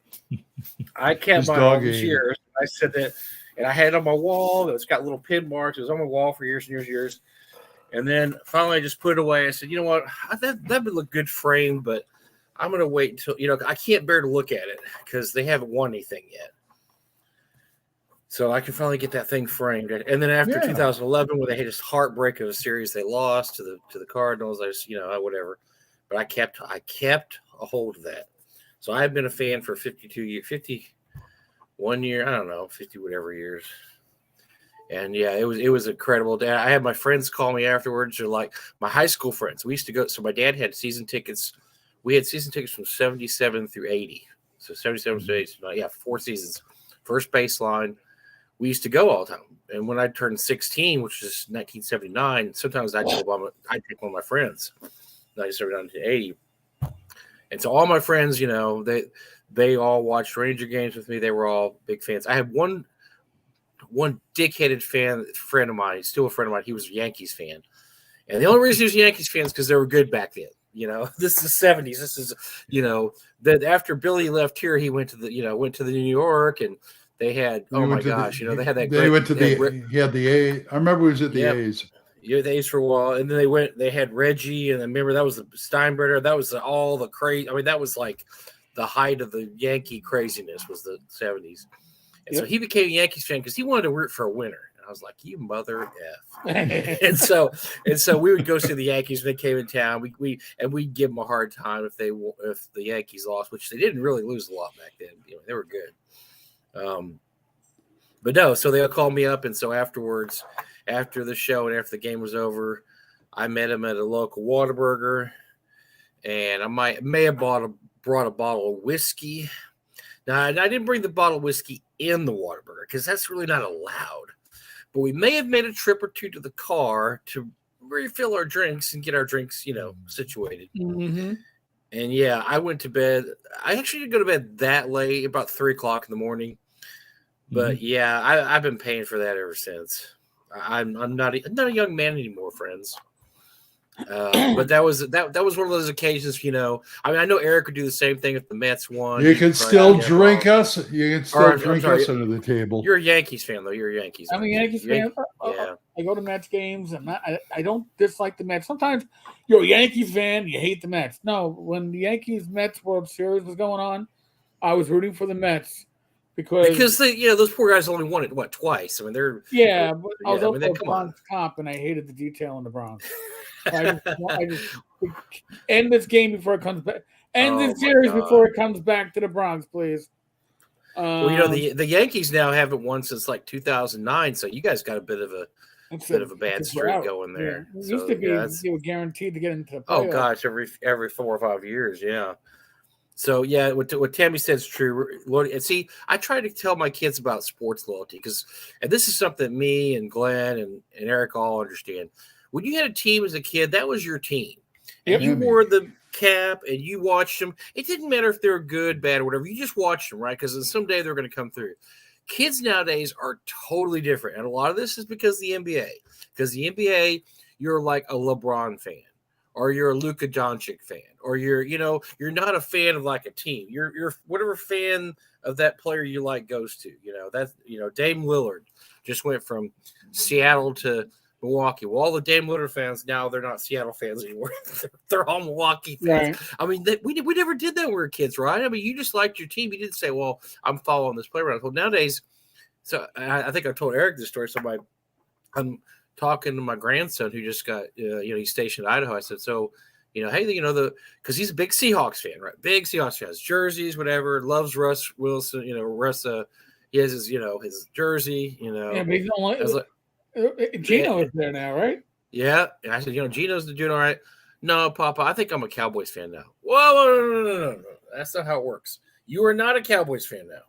I kept mine all these years. I said that, and I had it on my wall. It's got little pin marks. It was on my wall for years and years and years. And then finally, I just put it away. I said, you know what? That would look good framed, but I'm going to wait until, I can't bear to look at it because they haven't won anything yet. So I can finally get that thing framed. And then after 2011, when they had this heartbreak of a series they lost to the Cardinals, I just, whatever. But I kept a hold of that. So I've been a fan for 51 year, I don't know, 50 whatever years. And yeah, it was incredible. I had my friends call me afterwards. They're like my high school friends. We used to go. So my dad had season tickets. We had season tickets from 77 through 80. So 77 to 80. 4 seasons. First baseline. We used to go all the time. And when I turned 16, which is 1979, sometimes I'd take one of my friends, 1979 to 80. And so all my friends, they all watched Ranger games with me. They were all big fans. I had one dickheaded friend of mine, still a friend of mine. He was a Yankees fan. And the only reason he was a Yankees fan is because they were good back then. This is the 70s. This is, that after Billy left here, he went to the New York, and they had, they had that. He had the A. I remember he was at the A's. Yeah, the A's for a while, and then they had Reggie, and I remember that was the Steinbrenner. That was all the crazy. I mean, that was like the height of the Yankee craziness was the 70s. And so he became a Yankees fan because he wanted to root for a winner. And I was like, you mother F. and so we would go see the Yankees when they came in town. We'd give them a hard time if the Yankees lost, which they didn't really lose a lot back then. They were good. But no, so they'll call me up, and so afterwards, after the show and after the game was over, I met him at a local Whataburger, and I may have brought a bottle of whiskey. Now, I didn't bring the bottle of whiskey in the Whataburger because that's really not allowed. But we may have made a trip or two to the car to refill our drinks and get our drinks, situated. Mm-hmm. And yeah, I went to bed. I actually didn't go to bed that late, about 3:00 in the morning. But yeah, I've been paying for that ever since. I'm not a young man anymore, friends. But that was one of those occasions, I mean, I know Eric would do the same thing if the Mets won. You can still drink us. You can still drink us under the table. You're a Yankees fan, though. You're a Yankees fan. I'm a Yankees fan. Yeah. I go to Mets games, and I don't dislike the Mets. Sometimes you're a Yankees fan, you hate the Mets. No, when the Yankees-Mets World Series was going on, I was rooting for the Mets because those poor guys only won it twice. I mean, but I was also a Bronx cop, and I hated the detail in the Bronx. So I just end this game before it comes back. End this series before it comes back to the Bronx, please. Well, the Yankees now haven't won since like 2009, so you guys got a bit of a bad streak going there. Yeah. It used to be you were guaranteed to get into the playoffs. Oh gosh, every 4 or 5 years, yeah. So yeah, what Tammy said is true. And see, I try to tell my kids about sports loyalty and this is something me and Glenn and Eric all understand. When you had a team as a kid, that was your team. And you wore the cap and you watched them. It didn't matter if they were good, bad, or whatever. You just watched them, right? Because someday they're going to come through. Kids nowadays are totally different. And a lot of this is because of the NBA. Because the NBA, you're like a LeBron fan. Or you're a Luka Doncic fan. Or you're not a fan of like a team. You're whatever fan of that player you like goes to. That's Dame Lillard just went from Seattle to Milwaukee. Well, all the Dame Lillard fans now, they're not Seattle fans anymore. They're all Milwaukee fans. Right. I mean, we never did that when we were kids, right? I mean, you just liked your team. You didn't say, well, I'm following this player around. Well, nowadays, so I think I told Eric this story. So I'm talking to my grandson who just got, he's stationed in Idaho. I said, so, hey, because he's a big Seahawks fan, right? Big Seahawks fan, jerseys, whatever, loves Russ Wilson, Russ, he has his jersey, Yeah, but he's only, Gino is there now, right? Yeah. And I said, Gino's doing all right. No, Papa, I think I'm a Cowboys fan now. Whoa, no. That's not how it works. You are not a Cowboys fan now.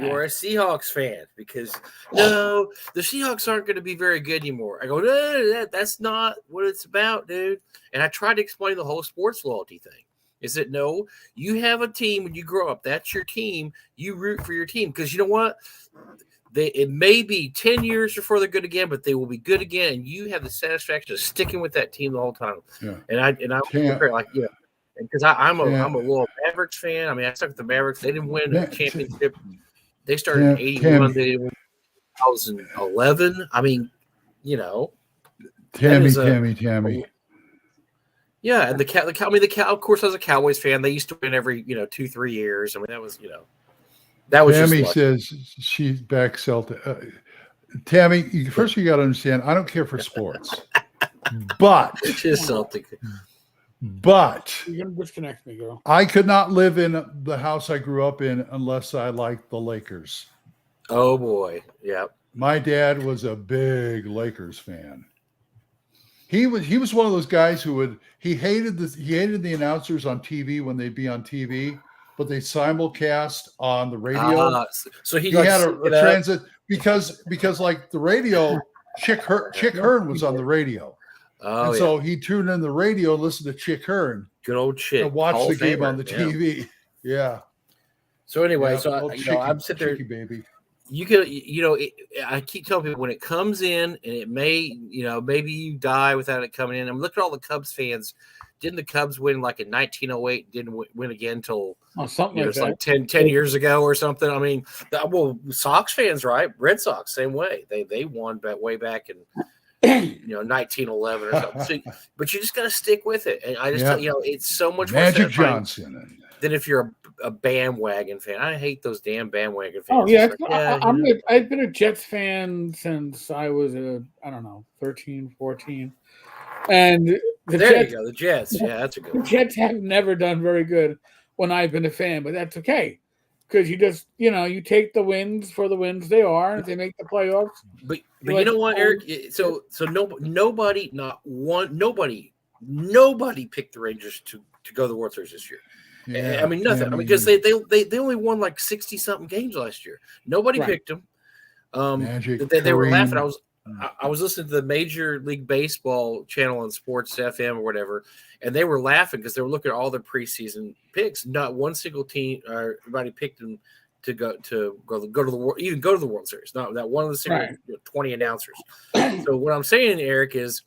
You are a Seahawks fan because, no, the Seahawks aren't going to be very good anymore. I go, no, that's not what it's about, dude. And I tried to explain the whole sports loyalty thing. Is that no, you have a team when you grow up. That's your team. You root for your team because you know what? It may be 10 years before they're good again, but they will be good again, and you have the satisfaction of sticking with that team the whole time. Yeah. And I because I'm a loyal Mavericks fan. I mean, I stuck with the Mavericks. They didn't win a championship. They started in '81. They didn't win 2011. I mean, Tammy. Yeah, and the of course, I was a Cowboys fan. They used to win every 2-3 years. I mean, that was Tammy says she's back Celtic. Tammy, first you got to understand, I don't care for sports, but just Celtic. But you're gonna disconnect me, girl. I could not live in the house I grew up in unless I liked the Lakers. Oh boy, yeah. My dad was a big Lakers fan. He was one of those guys who he hated the announcers on TV when they'd be on TV. But they simulcast on the radio. So he had a transit because like the radio, Chick Hearn was on the radio. Oh, and so he tuned in the radio, listened to Chick Hearn. Good old Chick. And watched the game on the TV. Yeah. So anyway, I'm sitting there. Baby. You could, I keep telling people when it comes in and it may, maybe you die without it coming in. I'm looking at all the Cubs fans. Didn't the Cubs win like in 1908? Didn't win again until something like it's that. like 10 years ago or something. I mean, Sox fans, right? Red Sox, same way. They won way back in 1911 or something. But you just got to stick with it. And I just it's so much Magic Johnson than if you're a bandwagon fan. I hate those damn bandwagon fans. Oh yeah, I've been a Jets fan since I was 13, 14. And you go, the Jets. Yeah, that's a good one. The Jets have never done very good when I've been a fan, but that's okay. Because you just, you take the wins for the wins they are, and they make the playoffs. But you know what, Eric? So nobody picked the Rangers to go to the World Series this year. Yeah, I mean, nothing. I mean, because they only won like 60-something games last year. Nobody picked them. They were laughing. I was listening to the Major League Baseball channel on Sports FM or whatever, and they were laughing because they were looking at all their preseason picks. Not one single team, everybody picked them to go to the World, even go to the World Series. Not one of the single 20 announcers. So what I'm saying, Eric, is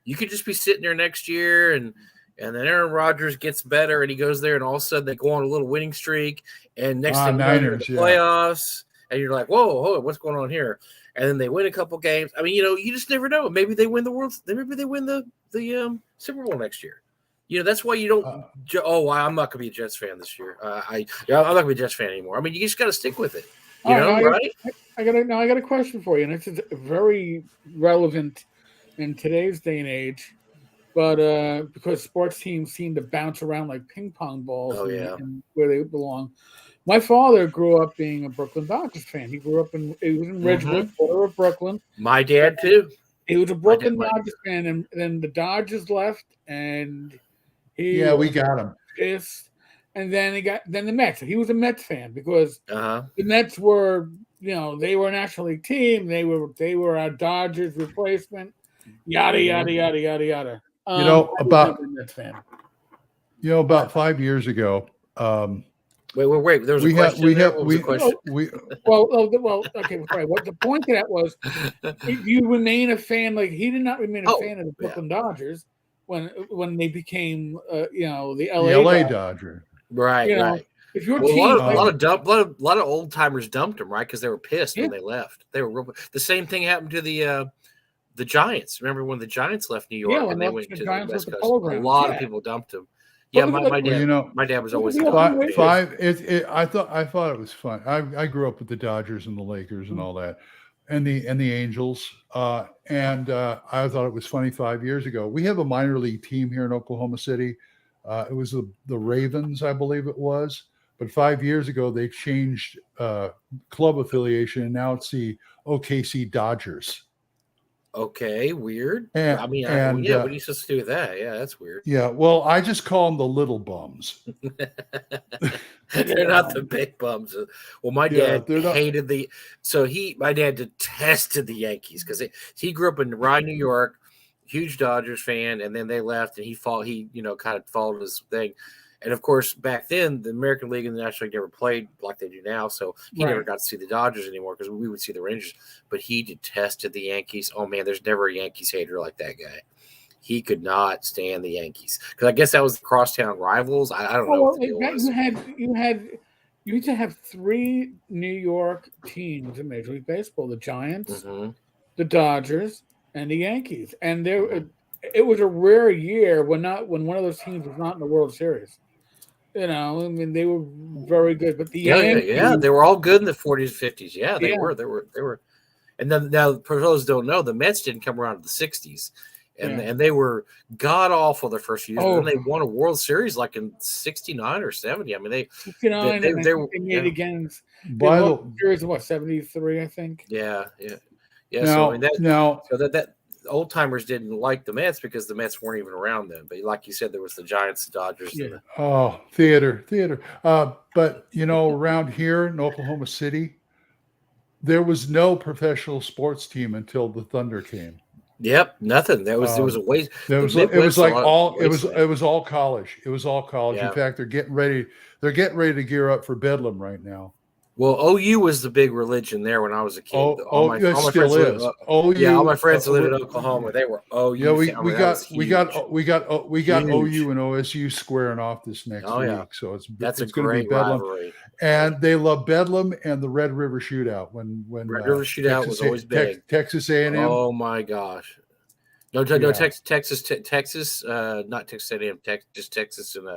you could just be sitting there next year, and then Aaron Rodgers gets better, and he goes there, and all of a sudden they go on a little winning streak, and next thing you know, they're in the playoffs, and you're like, whoa, what's going on here? And then they win a couple games. I mean, you just never know. Maybe they win maybe they win the Super Bowl next year. That's why you don't. I'm not going to be a Jets fan this year. I'm not going to be a Jets fan anymore. I mean, you just got to stick with it. Right? I got a question for you, and it's very relevant in today's day and age. But because sports teams seem to bounce around like ping pong balls and where they belong. My father grew up being a Brooklyn Dodgers fan. He was in Ridgewood, border of Brooklyn. My dad too. He was a Brooklyn Dodgers fan, and then the Dodgers left, and we got him. And then the Mets. He was a Mets fan because the Mets were, they were a National League team. They were our Dodgers replacement. Yada yada yada yada yada. About 5 years ago. Wait. There was a question. Well, okay. Right. What the point of that was, you remain a fan. Like, he did not remain a fan of the Brooklyn Dodgers when they became, the LA Dodger. Right. If your team, a lot of old timers dumped them, right? Because they were pissed when they left. They were the same thing happened to the Giants. Remember when the Giants left New York and they went to the West Coast? A lot of people dumped them. Yeah, my dad was always five. I thought it was fun. I grew up with the Dodgers and the Lakers and all that, and the Angels. And I thought it was funny 5 years ago. We have a minor league team here in Oklahoma City. It was the Ravens, I believe it was. But 5 years ago, they changed club affiliation, and now it's the OKC Dodgers. Okay, weird. And, what are you supposed to do with that? Yeah, that's weird. Yeah, well, I just call them the little bums. They're not the big bums. Well, my dad hated my dad detested the Yankees because he grew up in Rye, New York, huge Dodgers fan, and then they left, and he kind of followed his thing. And of course, back then, the American League and the National League never played like they do now, so he never got to see the Dodgers anymore because we would see the Rangers. But he detested the Yankees. Oh man, there's never a Yankees hater like that guy. He could not stand the Yankees because I guess that was the crosstown rivals. I don't know. What the deal was. You used to have three New York teams in Major League Baseball: the Giants, the Dodgers, and the Yankees. And it was a rare year when one of those teams was not in the World Series. They were very good, but the Yankees, they were all good in the 40s, 50s. Yeah, they were. And then now, for those who don't know, the Mets didn't come around to the 60s, and they were god awful their first years. And then they won a World Series like in 69 or 70. I mean, they made against the World Series of 73, I think. Yeah. Now, that old timers didn't like the Mets because the Mets weren't even around then. But like you said, there was the Giants, the Dodgers. Yeah. Theater. But around here in Oklahoma City, there was no professional sports team until the Thunder came. Yep, nothing. It was a waste. It was all college. It was all college. Yeah. In fact, they're getting ready to gear up for Bedlam right now. Well, OU was the big religion there when I was a kid. All my friends lived in Oklahoma. They were OU. Yeah, we got OU and OSU squaring off this next week. So it's going to be Bedlam. Rivalry. And they love Bedlam and the Red River Shootout. When Red River Shootout was always big. Texas A&M. Oh my gosh. No, Texas, not Texas A&M, just Texas and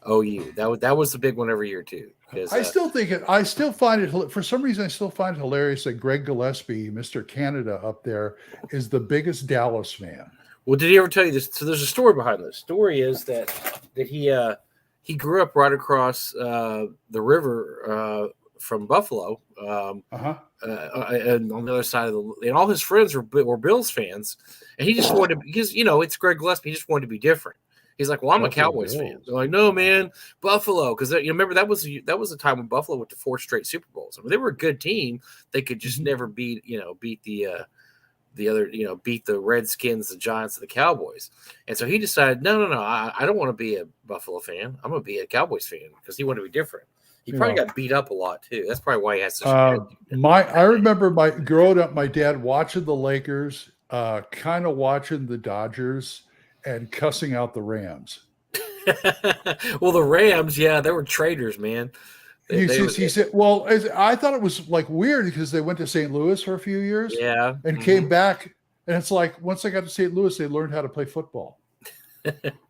OU. That was the big one every year too. I still find it for some reason. I still find it hilarious that Greg Gillespie, Mr. Canada up there, is the biggest Dallas fan. Well, did he ever tell you this? So there's a story behind this. The story is that he grew up right across the river from Buffalo, and on the other side of and all his friends were Bills fans, and he just wanted to, because it's Greg Gillespie. He just wanted to be different. He's like, well, I'm a Cowboys fan. They're like, no, man, Buffalo, because remember that was the time when Buffalo went to 4 straight Super Bowls. I mean, they were a good team. They could just never beat the the other, beat the Redskins, the Giants, the Cowboys. And so he decided, no, I don't want to be a Buffalo fan. I'm going to be a Cowboys fan because he wanted to be different. He probably got beat up a lot too. That's probably why he has such a I remember growing up, my dad watching the Lakers, kind of watching the Dodgers, and cussing out the Rams. Well, the Rams, they were traitors, man. He said, well, I thought it was like weird because they went to St. Louis for a few years, and came back, and it's like once they got to St. Louis, they learned how to play football.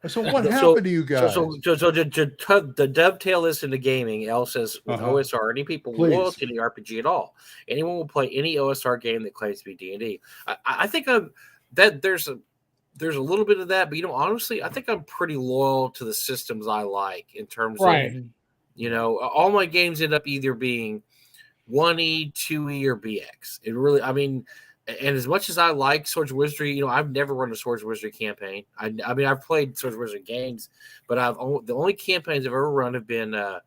So what happened to you guys? So to dovetail this into gaming, L says with OSR, any people loyal to the RPG at all, anyone will play any OSR game that claims to be D&D. I think there's a little bit of that, but honestly, I think I'm pretty loyal to the systems I like in terms of. All my games end up either being 1E, 2E, or BX. It really, and as much as I like Swords of Wizardry, I've never run a Swords of Wizardry campaign. I've played Swords of Wizardry games, but the only campaigns I've ever run have been for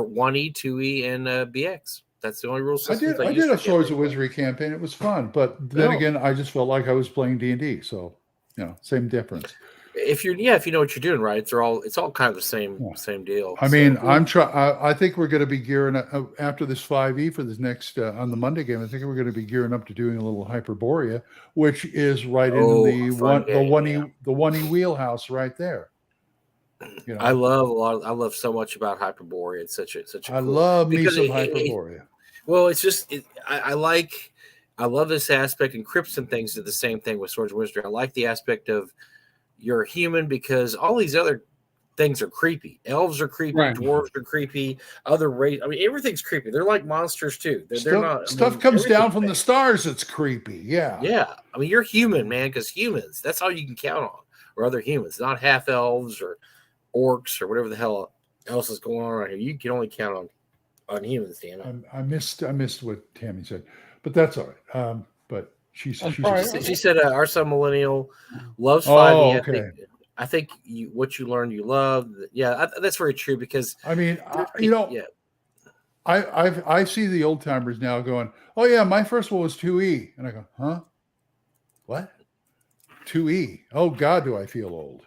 1E, 2E, and BX. That's the only rule system. I did a Swords of Wizardry campaign. It was fun, but then again, I just felt like I was playing D&D. So, same difference. If you know what you're doing, right? It's all kind of the same deal. I mean, I think we're going to be gearing up after this 5e for this next on the Monday game. I think we're going to be gearing up to doing a little Hyperborea, which is right in the 1e wheelhouse right there. I love so much about Hyperborea. It's such a I love me some Hyperborea. Well, it's just I love this aspect, and Crypts and things did the same thing with Swords of Wizardry. I like the aspect of you're a human because all these other things are creepy. Elves are creepy. Right. Dwarves are creepy. Other race. Everything's creepy. They're like monsters too. They're not. Stuff comes down from the stars. It's creepy. Yeah. Yeah. You're human, man, because humans. That's all you can count on, or other humans, not half elves or orcs or whatever the hell else is going on around here. You can only count on humans, damn it. I missed what Tammy said, but that's all right. But she said our son Millennial loves 5e. Okay. I think what you learned you love. Yeah, that's very true because I see the old timers now going, oh yeah, my first one was 2E, and I go, huh? What? 2E? Oh God, do I feel old?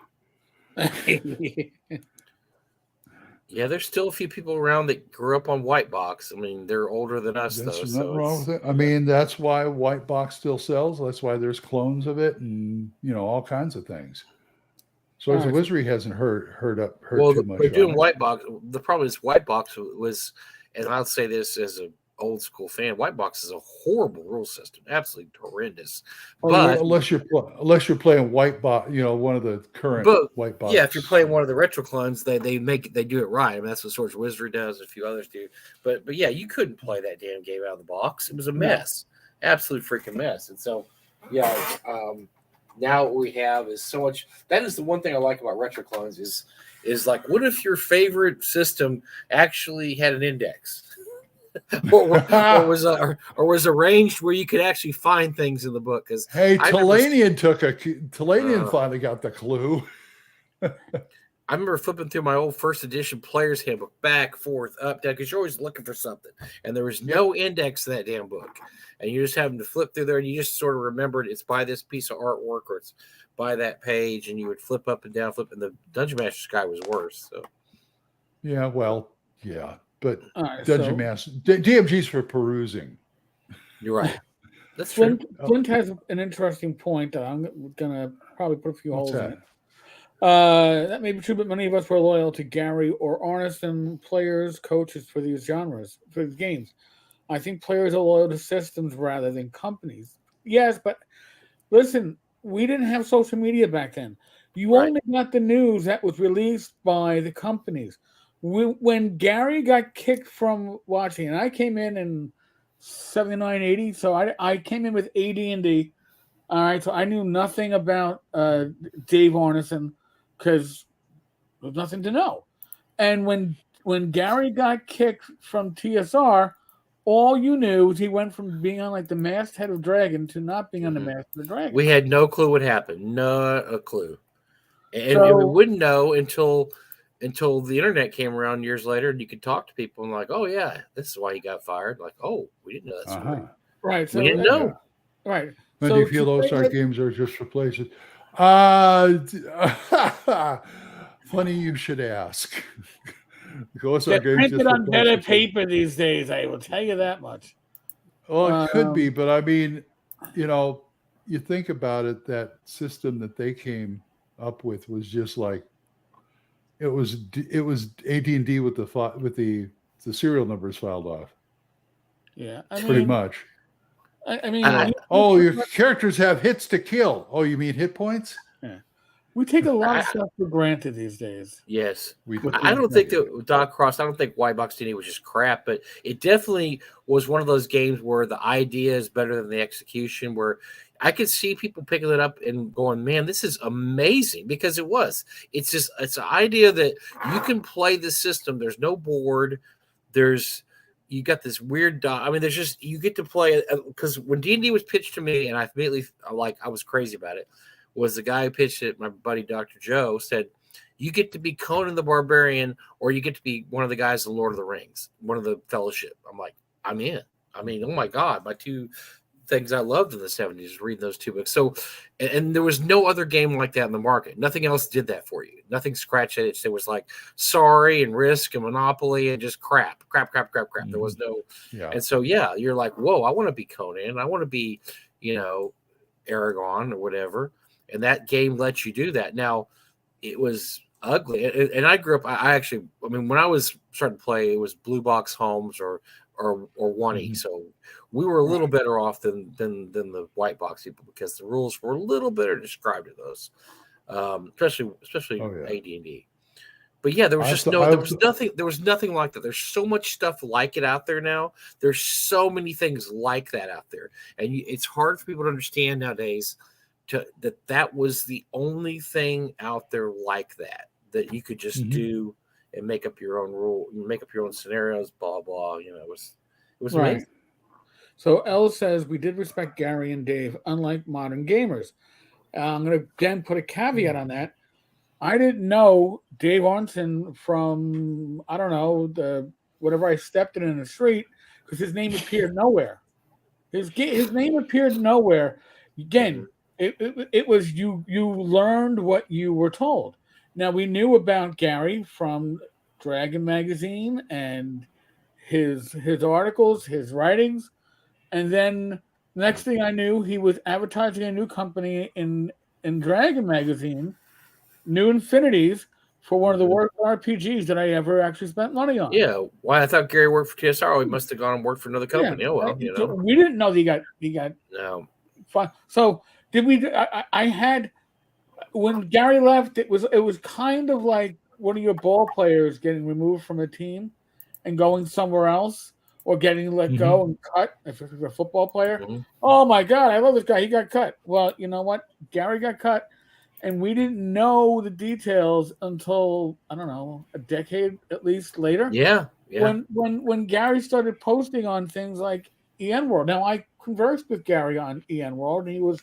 Yeah, there's still a few people around that grew up on White Box. They're older than us, though. There's nothing wrong with it. That's why White Box still sells. That's why there's clones of it, and all kinds of things. Swords of Wizardry hasn't hurt too much. They're doing White Box. The problem is White Box was, and I'll say this as an old school fan, White Box is a horrible rule system, absolutely horrendous. But unless you're playing White Box, one of the current White Box. Yeah, if you're playing one of the retro clones, they do it right. That's what Swords of Wizardry does. A few others do. But yeah, you couldn't play that damn game out of the box. It was a mess, absolute freaking mess. And so, now what we have is so much. That is the one thing I like about retro clones is like, what if your favorite system actually had an index? or was arranged where you could actually find things in the book. Because Talanian finally got the clue. I remember flipping through my old first edition player's handbook, back, forth, up, down, because you're always looking for something, and there was no index to that damn book, and you just having to flip through there, and you just sort of remembered it's by this piece of artwork or it's by that page, and you would flip up and down, and the Dungeon Master's guy was worse. So, yeah, well, yeah. But Dungeon Master, DMG's for perusing. You're right. That's true. Flint has an interesting point. I'm going to probably put a few holes in it. That may be true, but many of us were loyal to Gary or Arneson, players, coaches for these genres, for these games. I think players are loyal to systems rather than companies. Yes, but listen, we didn't have social media back then. You only got the news that was released by the companies. When Gary got kicked from Watchi, and I came in 79, 80, so I came in with AD&D. All right, so I knew nothing about Dave Arneson because there was nothing to know. And when Gary got kicked from TSR, all you knew was he went from being on like the masthead of Dragon to not being on the masthead of Dragon. We had no clue what happened, not a clue, and we wouldn't know until the internet came around years later, and you could talk to people and like, oh yeah, this is why he got fired. Like, oh, we didn't know that story. Right, so we didn't know. Right. And So do you feel those today- games are just replacing? Funny you should ask. Those they're are games printed just on better replacing. paper these days. I will tell you that much. Well, it could be, but I mean, you think about it, that system that they came up with was just like it was AD&D with the serial numbers filed off. Yeah, Pretty much. I mean, Your characters have hits to kill. Oh, you mean hit points? Yeah. We take a lot of stuff for granted these days. Yes. We I don't think that Dog Cross, I don't think White Box D&D was just crap, but it definitely was one of those games where the idea is better than the execution, where I could see people picking it up and going, man, this is amazing, because it was. It's an idea that you can play the system. There's no board. You got this weird dot. I mean, you get to play it, because when D&D was pitched to me, and I immediately, I was crazy about it, was the guy who pitched it, my buddy Dr. Joe, said, you get to be Conan the Barbarian, or you get to be one of the guys in Lord of the Rings, one of the Fellowship. I'm like, I'm in. I mean, oh my God, my two things I loved in the 70s, reading those two books. So, and there was no other game like that in the market. Nothing else did that for you. Nothing scratched that itch. There was like Sorry and Risk and Monopoly and just crap. Mm-hmm. There was no, yeah. And so, yeah, you're like, whoa, I want to be Conan. I want to be, Aragon or whatever. And that game lets you do that. Now, it was ugly. And I grew up, when I was starting to play, it was Blue Box Homes or Watchi. Mm-hmm. So we were a little better off than the White Box people, because the rules were a little better described in those, especially AD&D. But yeah, there was nothing like that. There's so much stuff like it out there now. There's so many things like that out there, and it's hard for people to understand nowadays that was the only thing out there like that you could just do and make up your own rule, make up your own scenarios, blah blah. It was right. amazing. So L says, we did respect Gary and Dave, unlike modern gamers. I'm going to again put a caveat on that. I didn't know Dave Arnson from, I don't know, whatever I stepped in the street, because his name appeared nowhere. His name appeared nowhere. Again, it was you learned what you were told. Now, we knew about Gary from Dragon Magazine and his articles, his writings, and then next thing I knew, he was advertising a new company in Dragon Magazine, New Infinities, for one of the worst RPGs that I ever actually spent money on. Yeah, why I thought Gary worked for TSR. He must have gone and worked for another company. Yeah, oh well, we didn't know he got no. fun. So did we? I had, when Gary left, it was kind of like one of your ball players getting removed from a team and going somewhere else, or getting let go and cut. If you're a football player, oh my God, I love this guy. He got cut. Well, you know what? Gary got cut, and we didn't know the details until, I don't know, a decade at least later. Yeah. When Gary started posting on things like EN World. Now, I conversed with Gary on EN World, and he was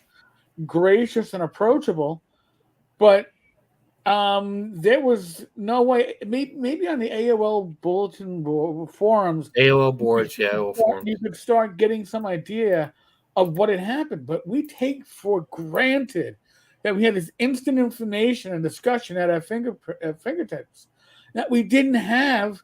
gracious and approachable, but there was no way. Maybe on the AOL bulletin forums, AOL boards, you could start getting some idea of what had happened. But we take for granted that we had this instant information and discussion at our fingertips that we didn't have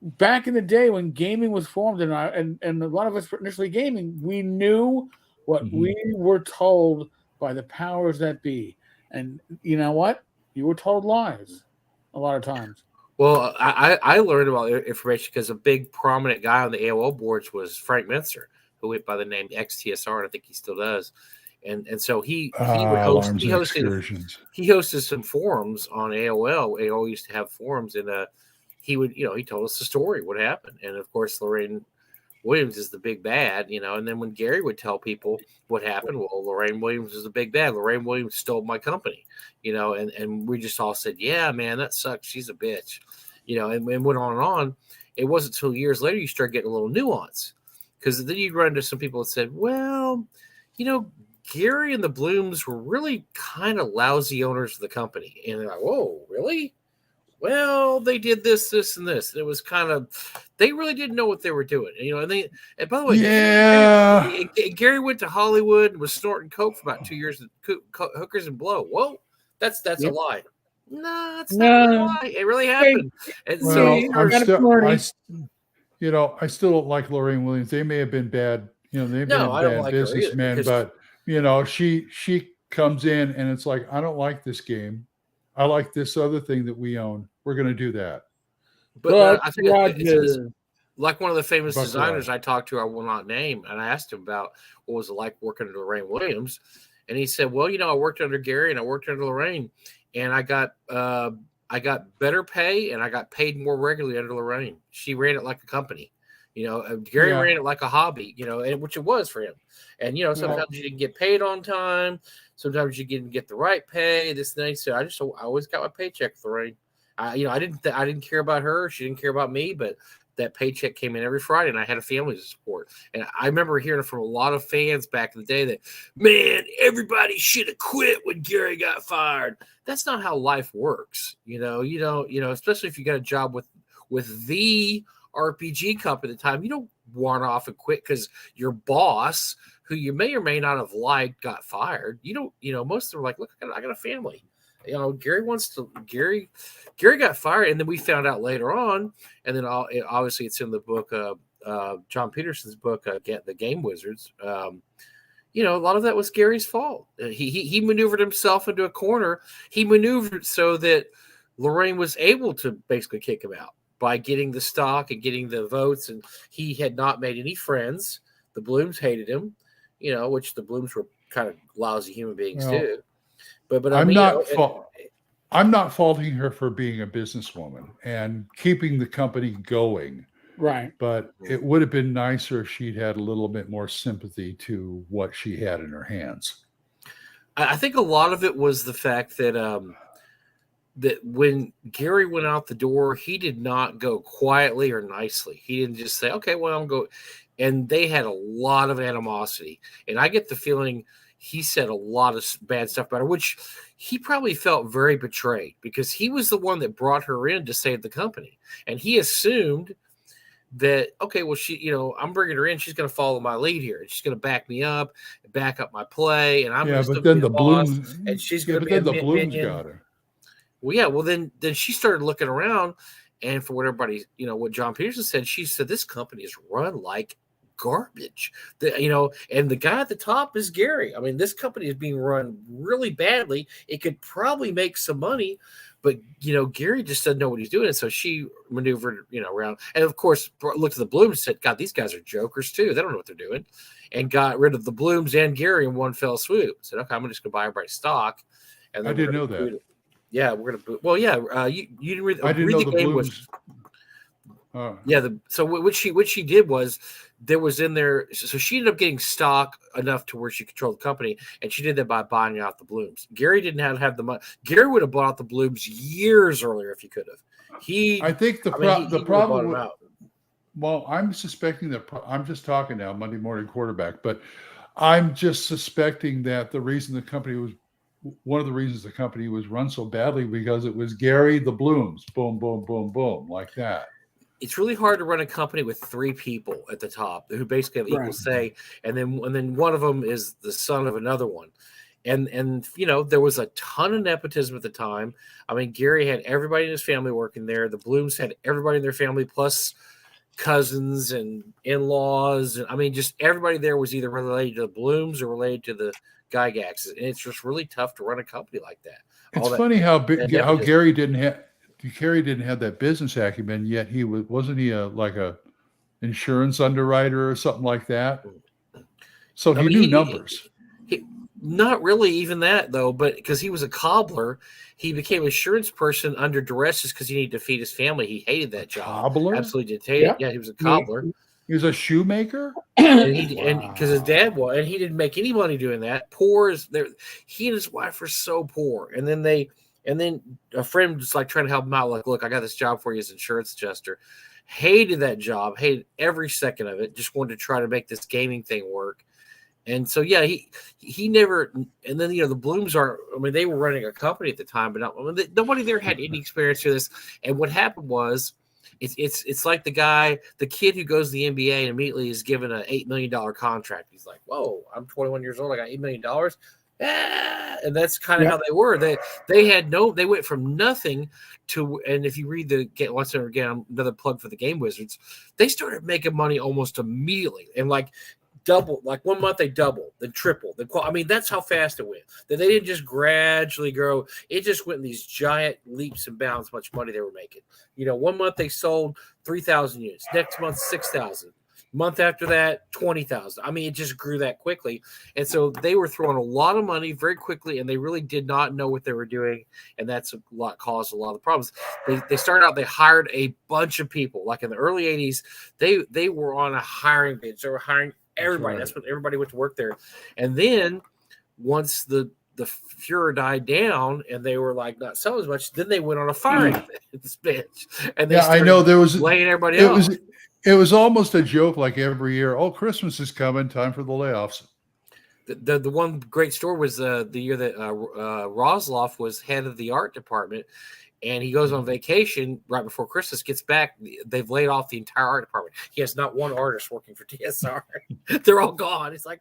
back in the day when gaming was formed, and a lot of us were initially gaming. We knew what we were told by the powers that be, and you know what? You were told lies a lot of times. Well, I learned about information because a big prominent guy on the AOL boards was Frank Mincer, who went by the name XTSR, and I think he still does. And so he hosted some forums on AOL. AOL used to have forums, and he told us the story, what happened. And of course, Lorraine Williams is the big bad, and then when Gary would tell people what happened, well, Lorraine Williams is the big bad. Lorraine Williams stole my company, and we just all said, yeah, man, that sucks. She's a bitch, and went on and on. It wasn't until years later you start getting a little nuance, because then you'd run into some people that said, well, Gary and the Blooms were really kind of lousy owners of the company. And they're like, whoa, really? Well, they did this, and this. And it was kind of, they really didn't know what they were doing. And by the way, Yeah. Gary went to Hollywood and was snorting coke for about 2 years, hookers and blow. Whoa, that's a lie. No, it's not a lie. It really happened. And Well, so I still don't like Lorraine Williams. They may have been bad, they've been bad businessmen, but she comes in and it's like, I don't like this game. I like this other thing that we own. We're going to do that. But I think it's like one of the famous designers I talked to, I will not name, and I asked him about what was it like working under Lorraine Williams, and he said, "Well, I worked under Gary and I worked under Lorraine, and I got better pay and I got paid more regularly under Lorraine. She ran it like a company, Gary ran it like a hobby, and which it was for him. And sometimes you didn't get paid on time, sometimes you didn't get the right pay. This and that. So I always got my paycheck with Lorraine. I didn't care about her. She didn't care about me, but that paycheck came in every Friday, and I had a family to support. And I remember hearing from a lot of fans back in the day that, man, everybody should have quit when Gary got fired. That's not how life works. You don't, especially if you got a job with the RPG company at the time, you don't run off and quit because your boss, who you may or may not have liked, got fired. You don't, most of them are like, look, I got a family. Gary got fired, and then we found out later on, and then obviously it's in the book, John Peterson's book, The Game Wizards. A lot of that was Gary's fault. He maneuvered himself into a corner. He maneuvered so that Lorraine was able to basically kick him out by getting the stock and getting the votes, and he had not made any friends. The Blooms hated him, which the Blooms were kind of lousy human beings too. But I'm not faulting her for being a businesswoman and keeping the company going. Right. But it would have been nicer if she'd had a little bit more sympathy to what she had in her hands. I think a lot of it was the fact that that when Gary went out the door, he did not go quietly or nicely. He didn't just say, okay, well, I'm going. And they had a lot of animosity. And I get the feeling he said a lot of bad stuff about her, which he probably felt very betrayed because he was the one that brought her in to save the company. And he assumed that, okay, well, I'm bringing her in. She's going to follow my lead here. And she's going to back me up, back up my play. And I'm but then the Blooms, and she's going to be the Blooms got her. Well, yeah. Well, then she started looking around, and for what everybody, what John Peterson said, she said, this company is run like garbage. And the guy at the top is Gary. I mean, this company is being run really badly. It could probably make some money, but Gary just doesn't know what he's doing. And so she maneuvered, around, and of course looked at the Blooms and said, God, these guys are jokers too. They don't know what they're doing, and got rid of the Blooms and Gary in one fell swoop. Said, okay, I'm just gonna buy everybody's stock. And I didn't know that. Yeah, we're gonna. Well, yeah, you didn't read. I didn't know the Blooms. So what she did was there was in there. So she ended up getting stock enough to where she controlled the company, and she did that by buying out the Blooms. Gary didn't have the money. Gary would have bought out the Blooms years earlier if he could have. I think the problem. Well, I'm suspecting that. I'm just talking now, Monday morning quarterback, but I'm just suspecting that one of the reasons the company was run so badly because it was Gary, the Blooms, boom, boom, boom, boom, like that. It's really hard to run a company with three people at the top who basically have equal say, and then one of them is the son of another one, and there was a ton of nepotism at the time. I mean, Gary had everybody in his family working there. The Blooms had everybody in their family plus cousins and in-laws, and I mean, just everybody there was either related to the Blooms or related to the Gygaxes, and it's just really tough to run a company like that. It's funny how Gary didn't have that business acumen, yet he wasn't he like a insurance underwriter or something like that. So he knew numbers. Not really even that though, but because he was a cobbler, he became an insurance person under duress just because he needed to feed his family. He hated that job. Cobbler? Absolutely did hate it. Yeah, he was a cobbler. He was a shoemaker, and because his dad was, and he didn't make any money doing that. Poor as there, he and his wife were so poor. And then a friend was like trying to help him out. Like, look, I got this job for you as insurance adjuster. Hated that job. Hated every second of it. Just wanted to try to make this gaming thing work. And so, yeah, he never. And then the Blooms they were running a company at the time, but nobody there had any experience with this. And what happened was it's like the kid who goes to the NBA and immediately is given an $8 million contract. He's like, whoa, I'm 21 years old. I got $8 million. Ah! And that's kind of how they were. They went from nothing to, and if you read once again, another plug for the Game Wizards, they started making money almost immediately. And like, double, like 1 month they doubled, then tripled. I mean, that's how fast it went. That they didn't just gradually grow. It just went in these giant leaps and bounds how much money they were making. 1 month they sold 3,000 units. Next month, 6,000. Month after that, 20,000. I mean, it just grew that quickly. And so they were throwing a lot of money very quickly, and they really did not know what they were doing. And that's caused a lot of problems. They started out, they hired a bunch of people. Like in the early 80s, they were on a hiring page. They were hiring everybody. That's when everybody went to work there. And then once the furor died down and they were like not selling as much, then they went on a firing bench. And they I know there was laying everybody off. It was almost a joke, like every year. Oh, Christmas is coming! Time for the layoffs. The one great story was the year that Rosloff was head of the art department, and he goes on vacation right before Christmas. Gets back, they've laid off the entire art department. He has not one artist working for TSR. They're all gone. It's like,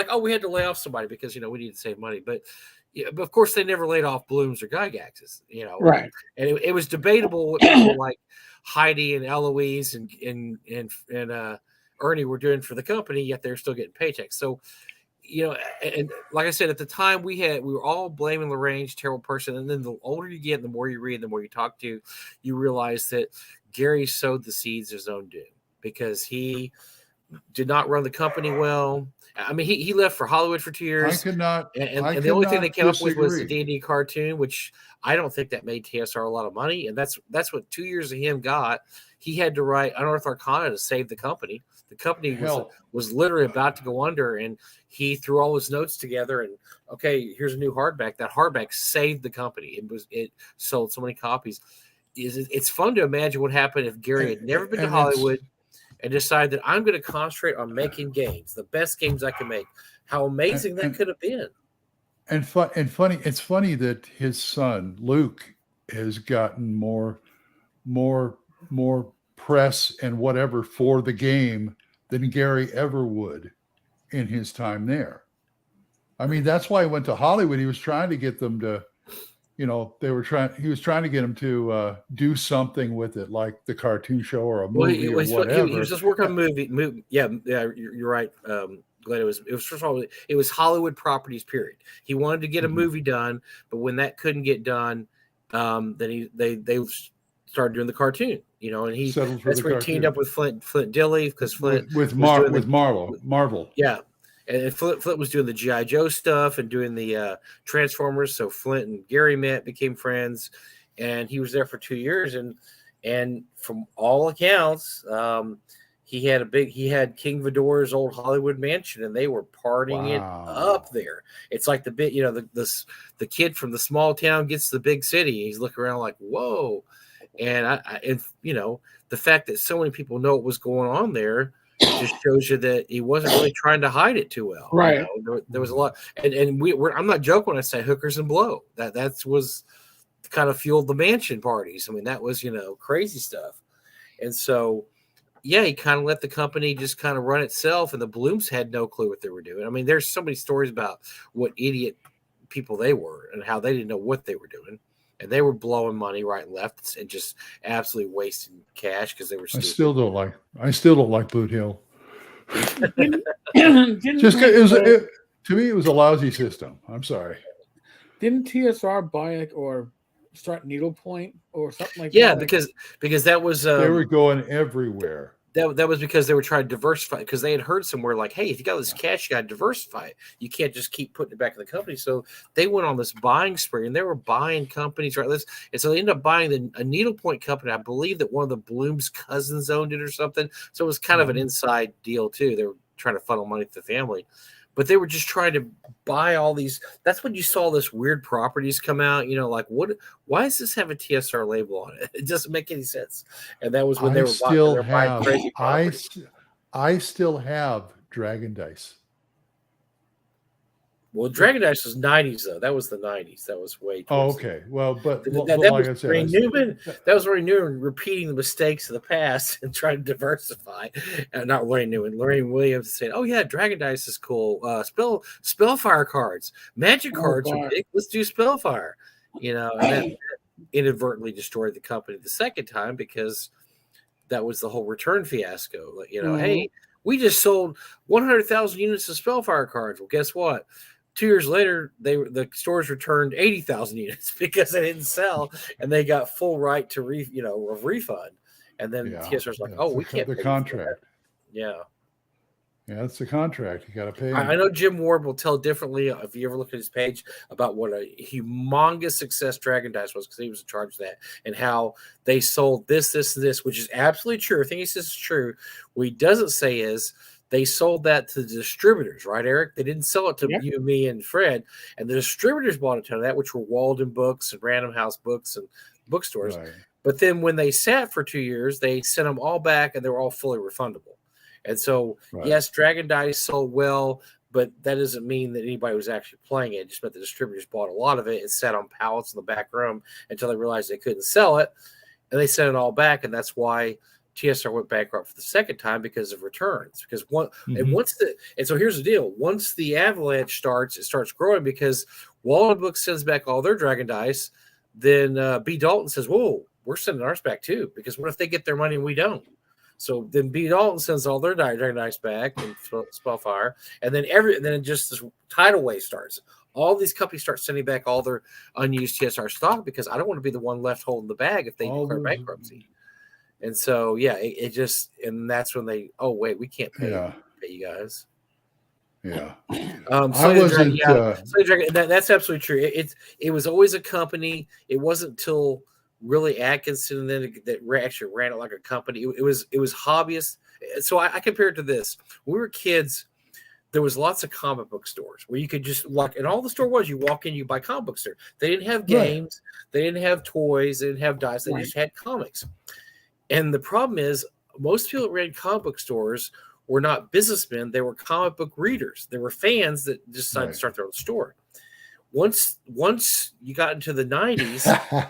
oh, we had to lay off somebody because we need to save money, but of course they never laid off Blooms or Gygaxes. Right? And it was debatable what people like Heidi and Eloise and Ernie were doing for the company, yet they're still getting paychecks. So, and like I said, at the time we were all blaming Lorraine's terrible person. And then the older you get, the more you read, the more you talk to, you realize that Gary sowed the seeds of his own doom because he did not run the company well. I mean, he left for Hollywood for 2 years. I could not. And the only thing they came up with was the D&D cartoon, which I don't think that made TSR a lot of money. And that's what 2 years of him got. He had to write Unearthed Arcana to save the company. The company was literally about to go under, and he threw all his notes together and, okay, here's a new hardback. That hardback saved the company. It sold so many copies. It's fun to imagine what happened if Gary had never been to Hollywood and decided that I'm going to concentrate on making games, the best games I can make. How amazing that could have been. And funny, it's funny that his son Luke has gotten more press and whatever for the game than Gary ever would in his time there. I mean, that's why he went to Hollywood. He was trying to get them to, he was trying to get them to do something with it, like the cartoon show or a movie or whatever. He was just working on a movie. Yeah, you're right. Glad it was first of all, it was Hollywood properties, period. He wanted to get a movie done, but when that couldn't get done, then they started doing the cartoon, and that's where he teamed up with Flint Dilley, because Flint with Marvel. Yeah. And Flint was doing the G.I. Joe stuff and doing the Transformers. So Flint and Gary became friends, and he was there for 2 years. And from all accounts, he had King Vidor's old Hollywood mansion, and they were partying it up there. It's like the kid from the small town gets to the big city. He's looking around like, whoa. And the fact that so many people know what was going on there just shows you that he wasn't really trying to hide it too well. Right. There was a lot, and I'm not joking when I say hookers and blow. That was kind of fueled the mansion parties. I mean, that was crazy stuff. And so, yeah, he kind of let the company just kind of run itself, and the Blooms had no clue what they were doing. I mean, there's so many stories about what idiot people they were and how they didn't know what they were doing. And they were blowing money right and left and just absolutely wasting cash because they were stupid. I still don't like Boot Hill. To me, it was a lousy system. I'm sorry. Didn't TSR buy or start Needlepoint or something like that? Yeah, because that was they were going everywhere. That was because they were trying to diversify, because they had heard somewhere like, hey, if you got this cash, you got to diversify it. You can't just keep putting it back in the company. So they went on this buying spree, and they were buying companies, right? And so they ended up buying a needlepoint company. I believe that one of the Bloom's cousins owned it or something. So it was kind of an inside deal too. They were trying to funnel money to the family. But they were just trying to buy all these. That's when you saw this weird properties come out. Like, what? Why does this have a TSR label on it? It doesn't make any sense. And that was when they were buying crazy properties. I still have Dragon Dice. Well, Dragon Dice was 90s though. That was the 90s. That was way. Oh, towards the- okay. Well, but That like I was said, Ray Newman. That was Ray Newman repeating the mistakes of the past and trying to diversify. And not Ray Newman, Lorraine Williams saying, "Oh yeah, Dragon Dice is cool. Spellfire cards, magic cards are big. Let's do Spellfire." You know, and that inadvertently destroyed the company the second time because that was the whole return fiasco. Like, you know, hey, we just sold 100,000 units of Spellfire cards. Well, guess what? 2 years later, the stores returned 80,000 units because they didn't sell, and they got full right to refund. And then TSR's like, "Oh, we can't the pay contract." Yeah, it's the contract. You got to pay. I know Jim Ward will tell differently if you ever look at his page about what a humongous success Dragon Dice was because he was in charge of that, and how they sold this, and this, which is absolutely true. I think he says it's true. What he doesn't say is they sold that to the distributors, right, Eric? They didn't sell it to you, me, and Fred. And the distributors bought a ton of that, which were Walden Books and Random House Books and bookstores. Right. But then when they sat for 2 years, they sent them all back, and they were all fully refundable. And so, yes, Dragon Dice sold well, but that doesn't mean that anybody was actually playing it. It just meant the distributors bought a lot of it. It sat on pallets in the back room until they realized they couldn't sell it, and they sent it all back. And that's why TSR went bankrupt for the second time because of returns. Because and so here's the deal: once the avalanche starts, it starts growing because Walden Books sends back all their Dragon Dice. Then B. Dalton says, "Whoa, we're sending ours back too." Because what if they get their money and we don't? So then B. Dalton sends all their Dragon Dice back and Spellfire, and then just this tidal wave starts. All these companies start sending back all their unused TSR stock because I don't want to be the one left holding the bag if they declare bankruptcy. And so, it just, and that's when they, oh, wait, we can't pay you guys. Yeah. That's absolutely true. It was always a company. It wasn't until really Atkinson then that actually ran it like a company. It was hobbyists. So I compare it to this. When we were kids, there was lots of comic book stores where you could just and all the store was, you walk in, you buy comic books there. They didn't have games. They didn't have toys. They didn't have dice. They just had comics. And the problem is most people that ran comic book stores were not businessmen. They were comic book readers. They were fans that decided to start their own store. Once you got into the 90s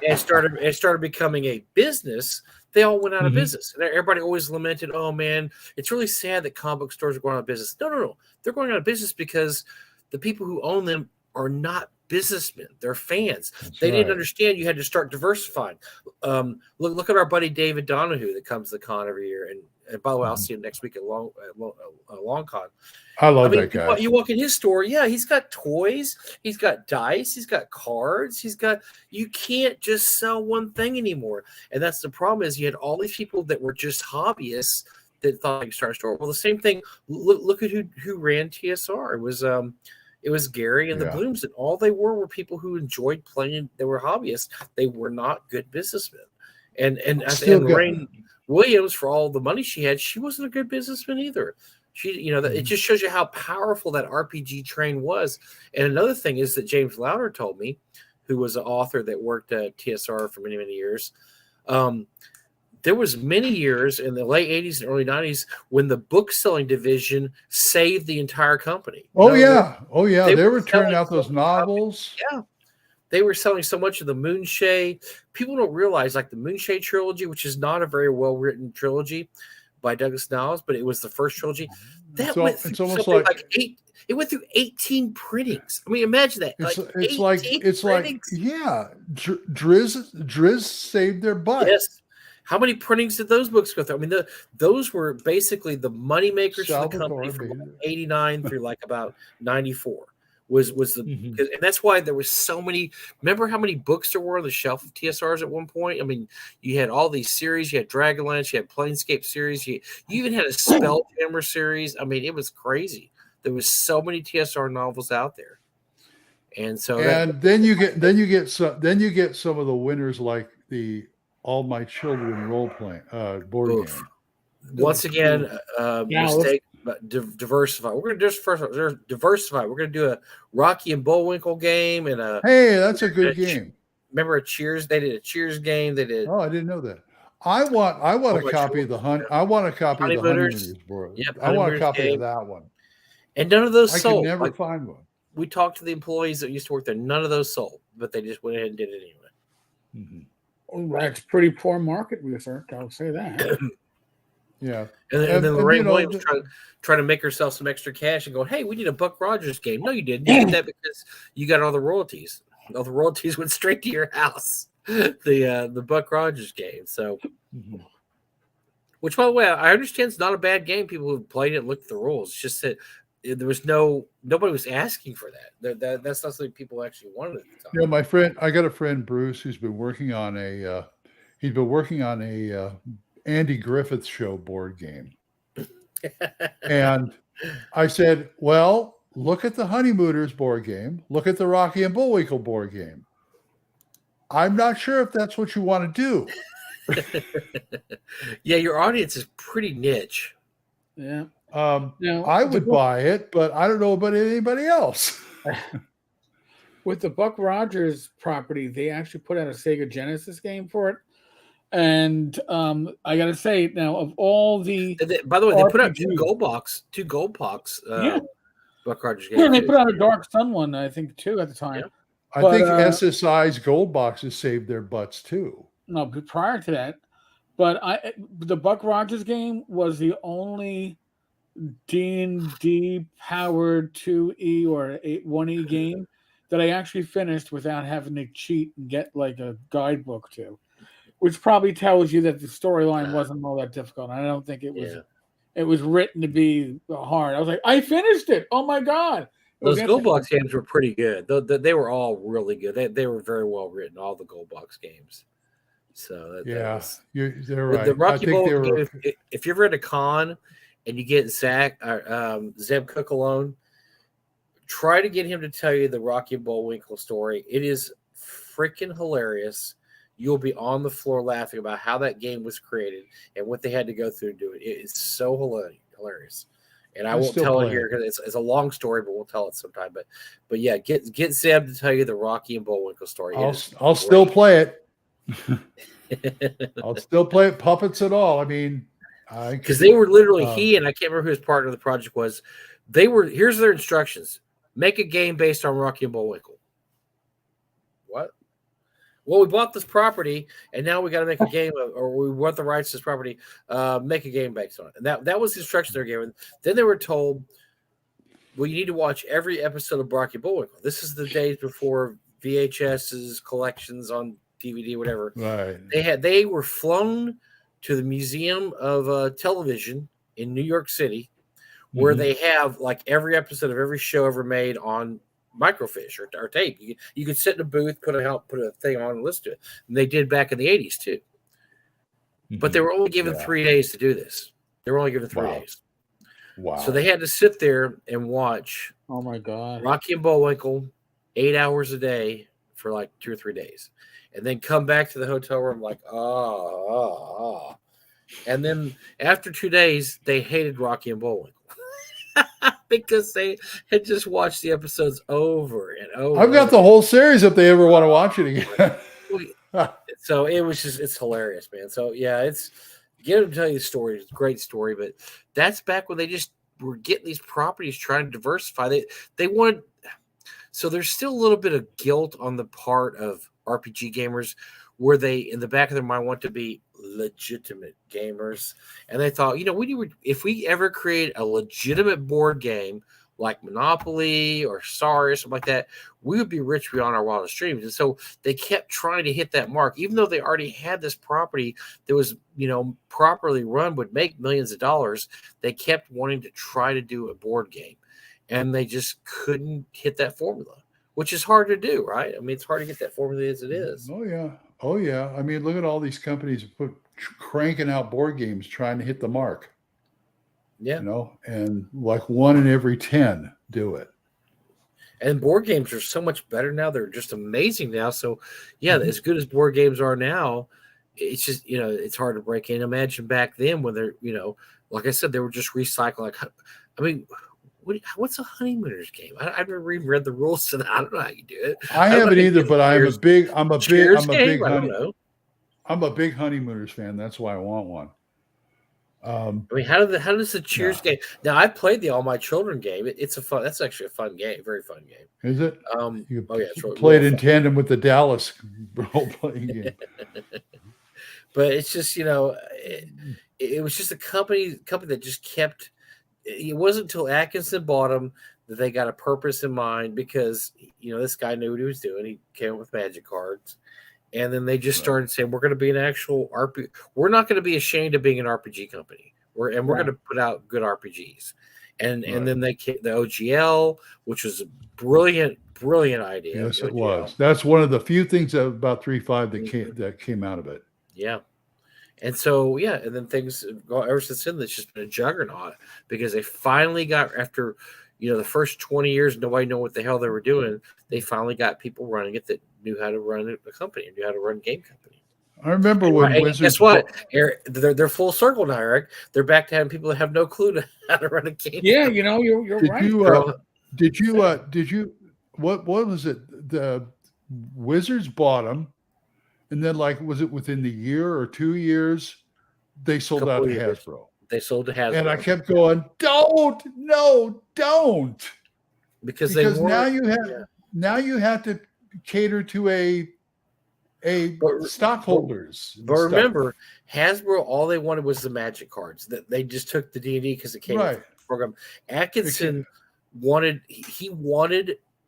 and started becoming a business, they all went out of business. And everybody always lamented, "Oh man, it's really sad that comic book stores are going out of business." No. They're going out of business because the people who own them are not businessmen. They're fans. They didn't understand you had to start diversifying. Look at our buddy David Donahue that comes to the con every year. And by the way, I'll see him next week at Long Con. I love that guy. You walk in his store, he's got toys, he's got dice, he's got cards, you can't just sell one thing anymore. And that's the problem is you had all these people that were just hobbyists that thought they could start a store. Well, the same thing, look at who ran TSR. It was Gary and the Blooms, and all they were people who enjoyed playing. They were hobbyists. They were not good businessmen. And Lorraine Williams, for all the money she had, she wasn't a good businessman either. She, it just shows you how powerful that RPG train was. And another thing is that James Louder told me, who was an author that worked at TSR for many, many years. There was many years in the late 80s and early 90s when the book selling division saved the entire company. Oh, yeah. They were turning out those novels. Yeah. They were selling so much of the Moonshade. People don't realize, like the Moonshade trilogy, which is not a very well-written trilogy by Douglas Niles, but it was the first trilogy. That went through it went through 18 printings. I mean, imagine that. Driz saved their butt. Yes. How many printings did those books go through? I mean, those were basically the money makers for the company from 89 through like about 94. Was the and that's why there was so many. Remember how many books there were on the shelf of TSRs at one point? I mean, you had all these series. You had Dragonlance. You had Planescape series. You even had a Spelljammer series. I mean, it was crazy. There was so many TSR novels out there, and so then you get some of the winners like the All My Children role playing board game. Once again, mistake. But diversify. We're going to diversify. We're going to do a Rocky and Bullwinkle game and that's a good game. Remember a Cheers? They did a Cheers game. They did. Oh, I didn't know that. I want a copy of the I want a copy of the Honeymooners board. Yep, I want a copy of that one. And none of those sold. I can never find one. we talked to the employees that used to work there. None of those sold, but they just went ahead and did it anyway. That's pretty poor market research. I'll say that. Yeah. And then Lorraine Williams trying to make herself some extra cash and go, hey, we need a Buck Rogers game. No, you didn't. You did that because you got all the royalties. All the royalties went straight to your house. The Buck Rogers game. So, which, by the way, I understand it's not a bad game. People who played it looked at the rules. It's just that there was nobody was asking for that. That's not something people actually wanted at the time. My friend, I got a friend, Bruce, who's been working on a Andy Griffith Show board game. And I said, well, look at the Honeymooners board game. Look at the Rocky and Bullwinkle board game. I'm not sure if that's what you want to do. Yeah, your audience is pretty niche. Yeah. I would buy it, but I don't know about anybody else. With the Buck Rogers property, they actually put out a Sega Genesis game for it. And I got to say, now, of all the... By the way, they put out two gold box. Buck Rogers games. Yeah, they put out a Dark Sun one, I think, too, at the time. Yeah. I think SSI's gold boxes saved their butts, too. No, but prior to that. But the Buck Rogers game was the only D&D powered 2E or 1E game that I actually finished without having to cheat and get like a guidebook to, which probably tells you that the storyline wasn't all that difficult. I don't think it was. Yeah. It was written to be hard. I was like, I finished it. Oh my god! Those gold box games were pretty good. They were all really good. They were very well written. All the gold box games. So they're right. The Rocky Bowl game, if you're ever at a con and you get Zeb Cook alone, try to get him to tell you the Rocky and Bullwinkle story. It is freaking hilarious. You'll be on the floor laughing about how that game was created and what they had to go through to do it. It is so hilarious. And I won't tell it here because it's a long story, but we'll tell it sometime. But yeah, get Zeb to tell you the Rocky and Bullwinkle story. I'll still play it. I'll still play it, puppets and all. I mean, because they were literally he and I can't remember who his partner of the project was. Here's their instructions: make a game based on Rocky and Bullwinkle. What? Well, we bought this property and now we got to make a game, or we want the rights to this property. Make a game based on it. And that was the instruction they were given. Then they were told, well, you need to watch every episode of Rocky and Bullwinkle. This is the days before VHS's collections on DVD, whatever. Right. They were flown to the Museum of Television in New York City, where they have like every episode of every show ever made on microfiche or tape. You could sit in a booth, put a thing on and listen to it. And they did back in the 80s too. But they were only given 3 days to do this. They were only given 3 days. Wow. So they had to sit there and watch Oh my god, Rocky and Bullwinkle 8 hours a day for like 2 or 3 days. And then come back to the hotel room like, And then after 2 days, they hated Rocky and Bullwinkle because they had just watched the episodes over and over. I've got the whole series if they ever want to watch it again. So it's hilarious, man. So yeah, get them to tell you the story. It's a great story, but that's back when they just were getting these properties, trying to diversify. They wanted, so there's still a little bit of guilt on the part of RPG gamers where they in the back of their mind want to be legitimate gamers, and they thought, if we ever create a legitimate board game like Monopoly or Sorry or something like that, we would be rich beyond our wildest dreams. And so they kept trying to hit that mark, even though they already had this property that was properly run, would make millions of dollars. They kept wanting to try to do a board game, and they just couldn't hit that formula, which is hard to do, right? I mean, it's hard to get that formula as it is. Oh, yeah. I mean, look at all these companies cranking out board games trying to hit the mark. Yeah. And like 1 in every 10 do it. And board games are so much better now. They're just amazing now. So, yeah, as good as board games are now, it's just, it's hard to break in. Imagine back then when they're, like I said, they were just recycling. I mean, what's a honeymooners game? I've never even read the rules to that. I don't know how you do it. I haven't either, but I'm a big honeymooners fan. That's why I want one. I mean, how does the Cheers game? Now, I played the All My Children game. It's a fun. That's actually a fun game. Very fun game. Is it? You yeah, it's played in tandem with the Dallas role playing game. But it's just it was just a company that just kept. It wasn't until Atkinson bought them that they got a purpose in mind, because this guy knew what he was doing. He came up with magic cards. And then they just started saying, we're going to be an actual RPG. We're not going to be ashamed of being an RPG company. We're going to put out good RPGs. And then the OGL, which was a brilliant idea. Yes, it was. That's one of the few things about 3.5 that came out of it. Yeah. And so, and then things ever since then, it's just been a juggernaut, because they finally got, after the first 20 years, nobody knew what the hell they were doing. They finally got people running it that knew how to run a company and knew how to run a game company. I remember when Wizards. Guess what, Eric? They're full circle now, Eric. They're back to having people that have no clue how to run a game. Yeah, you're right. Did you? What was it? The Wizards bought them, and then was it within the year or 2 years, they sold out to Hasbro. They sold to Hasbro, and I kept going, don't. Because now you have to cater to stockholders. But remember, Hasbro, all they wanted was the magic cards. That they just took the D&D because it came with the program. Atkinson wanted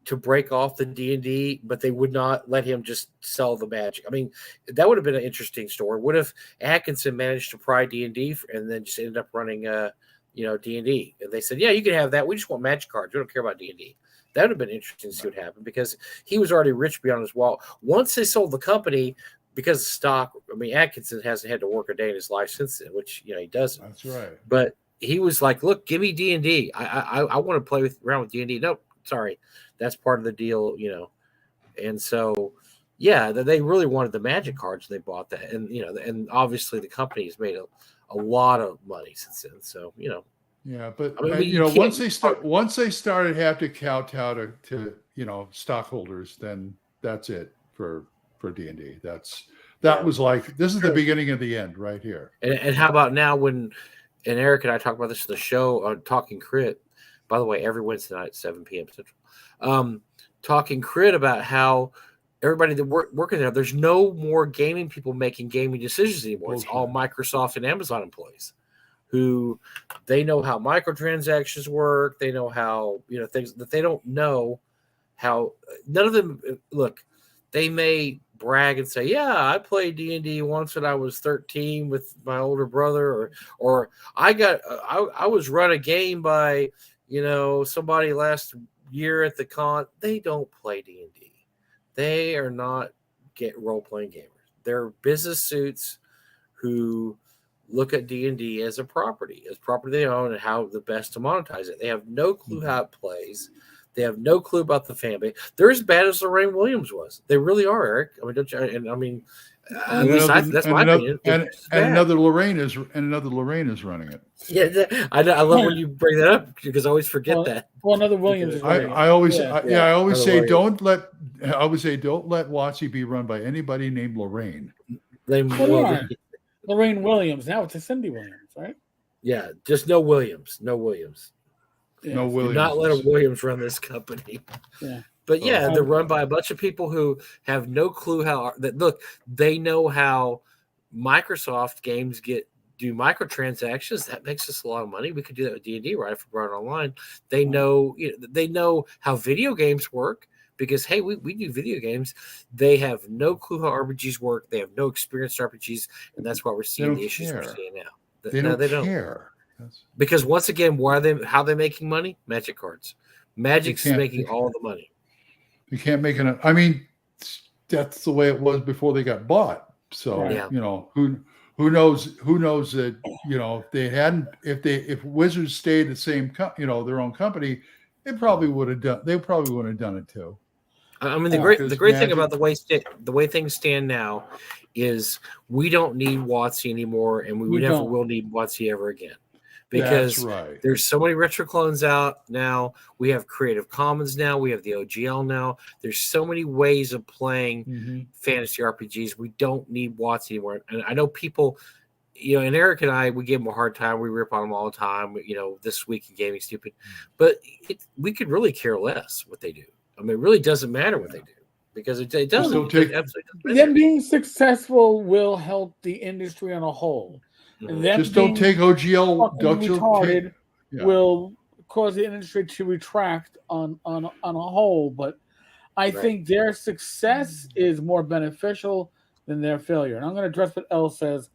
to break off the D&D, but they would not let him just sell the magic. I mean, that would have been an interesting story. What if Atkinson managed to pry D&D and then just ended up running D&D? And they said, yeah, you can have that. We just want magic cards. We don't care about D&D. That would have been interesting to see what happened, because he was already rich beyond his wall. Once they sold the company, because of stock, I mean, Atkinson hasn't had to work a day in his life since then, which, he doesn't. That's right. But he was like, look, give me D&D. I want to play around with D&D. No, sorry. That's part of the deal, And so, they really wanted the magic cards. They bought that. And, and obviously the company has made a lot of money since then. So, Yeah, but once they started have to kowtow to stockholders, then that's it for D&D. That was like, this is the beginning of the end right here. And how about now and Eric and I talk about this in the show on Talking Crit, by the way, every Wednesday night at 7 p.m. Central, Talking Crit, about how everybody that working there, there's no more gaming people making gaming decisions anymore. It's all Microsoft and Amazon employees, who they know how microtransactions work. They know how, things that they don't know how. None of them, look, they may brag and say, yeah, I played D&D once when I was 13 with my older brother, or I was run a game by, somebody last year at the con. They don't play D&D. They are not role-playing gamers. They're business suits who look at D&D as a property they own, and how the best to monetize it. They have no clue how it plays. They have no clue about the fan base. They're as bad as Lorraine Williams was. They really are, Eric. I mean, don't you? And I mean, that's my opinion. And another Lorraine is running it. Yeah, I love when you bring that up, because I always forget that. Well, another Williams is running it. I always say don't let Watchi be run by anybody named Lorraine. Lorraine Williams. Now it's a Cindy Williams, right? Yeah, just no Williams. No Williams. Yeah. No Williams. Do not let a Williams run this company. Yeah. But they're run by a bunch of people who have no clue they know how Microsoft games do microtransactions. That makes us a lot of money. We could do that with D&D, right? If we brought it online. They know, they know how video games work, because, hey, we do video games. They have no clue how RPGs work. They have no experience in RPGs, and that's why we're seeing the issues we're seeing now. They don't care. Because once again, how are they making money? Magic cards. Magic's making all the money. You can't make it. I mean, that's the way it was before they got bought. So who knows that if Wizards stayed the same their own company, they probably would have done it too. I mean, the great thing about the way things stand now is we don't need Watchi anymore, and we never will need Watchi ever again. Because there's so many retro clones out now. We have Creative Commons now. We have the OGL now. There's so many ways of playing fantasy RPGs. We don't need Watchi anymore. And I know people and Eric and I, we give them a hard time. We rip on them all the time. This week in gaming, stupid. But we could really care less what they do. I mean, it really doesn't matter what they do because it doesn't. Them being successful will help the industry on a whole. Mm-hmm. Just don't take OGL. Retarded will cause the industry to retract on a whole. But I think their success is more beneficial than their failure. And I'm going to address what Elle says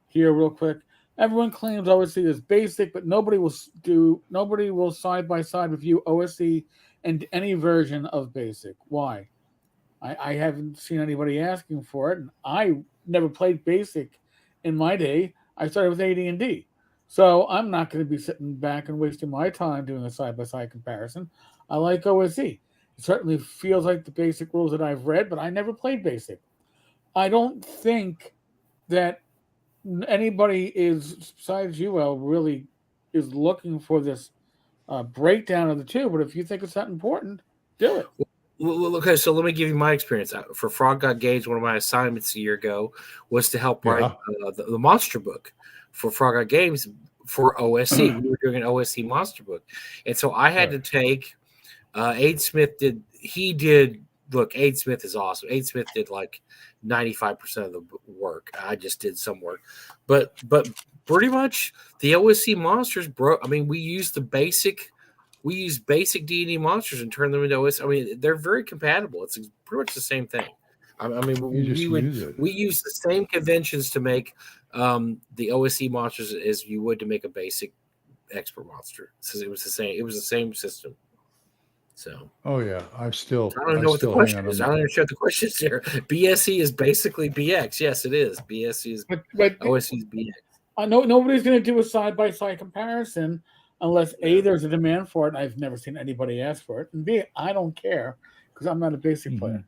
here real quick. Everyone claims OSC is basic, but nobody will side by side review OSC and any version of basic. Why? I haven't seen anybody asking for it, and I never played basic in my day. I started with AD&D, so I'm not going to be sitting back and wasting my time doing a side-by-side comparison. I like OSC. It certainly feels like the basic rules that I've read, but I never played basic. I don't think that anybody is, besides you, El, really is looking for this breakdown of the two. But if you think it's that important, do it. Well, okay, so let me give you my experience. For Frog Got Games, one of my assignments a year ago was to help write the monster book for Frog Got Games for OSC. We were doing an OSC monster book. And so I had to take Aid Smith look, Aid Smith is awesome. Aid Smith did like 95% of the work. I just did some work. But pretty much the OSC monsters, we used basic D&D monsters and turn them into OSC. I mean, they're very compatible. It's pretty much the same thing. We use the same conventions to make the OSC monsters as you would to make a basic expert monster. So it was the same. It was the same system. So. Oh yeah, I don't know what the question is. I don't understand what the question is here. BSC is basically BX. Yes, it is. BSC is OSC is BX. I know nobody's going to do a side-by-side comparison unless A, there's a demand for it, and I've never seen anybody ask for it, and B, I don't care because I'm not a basic player.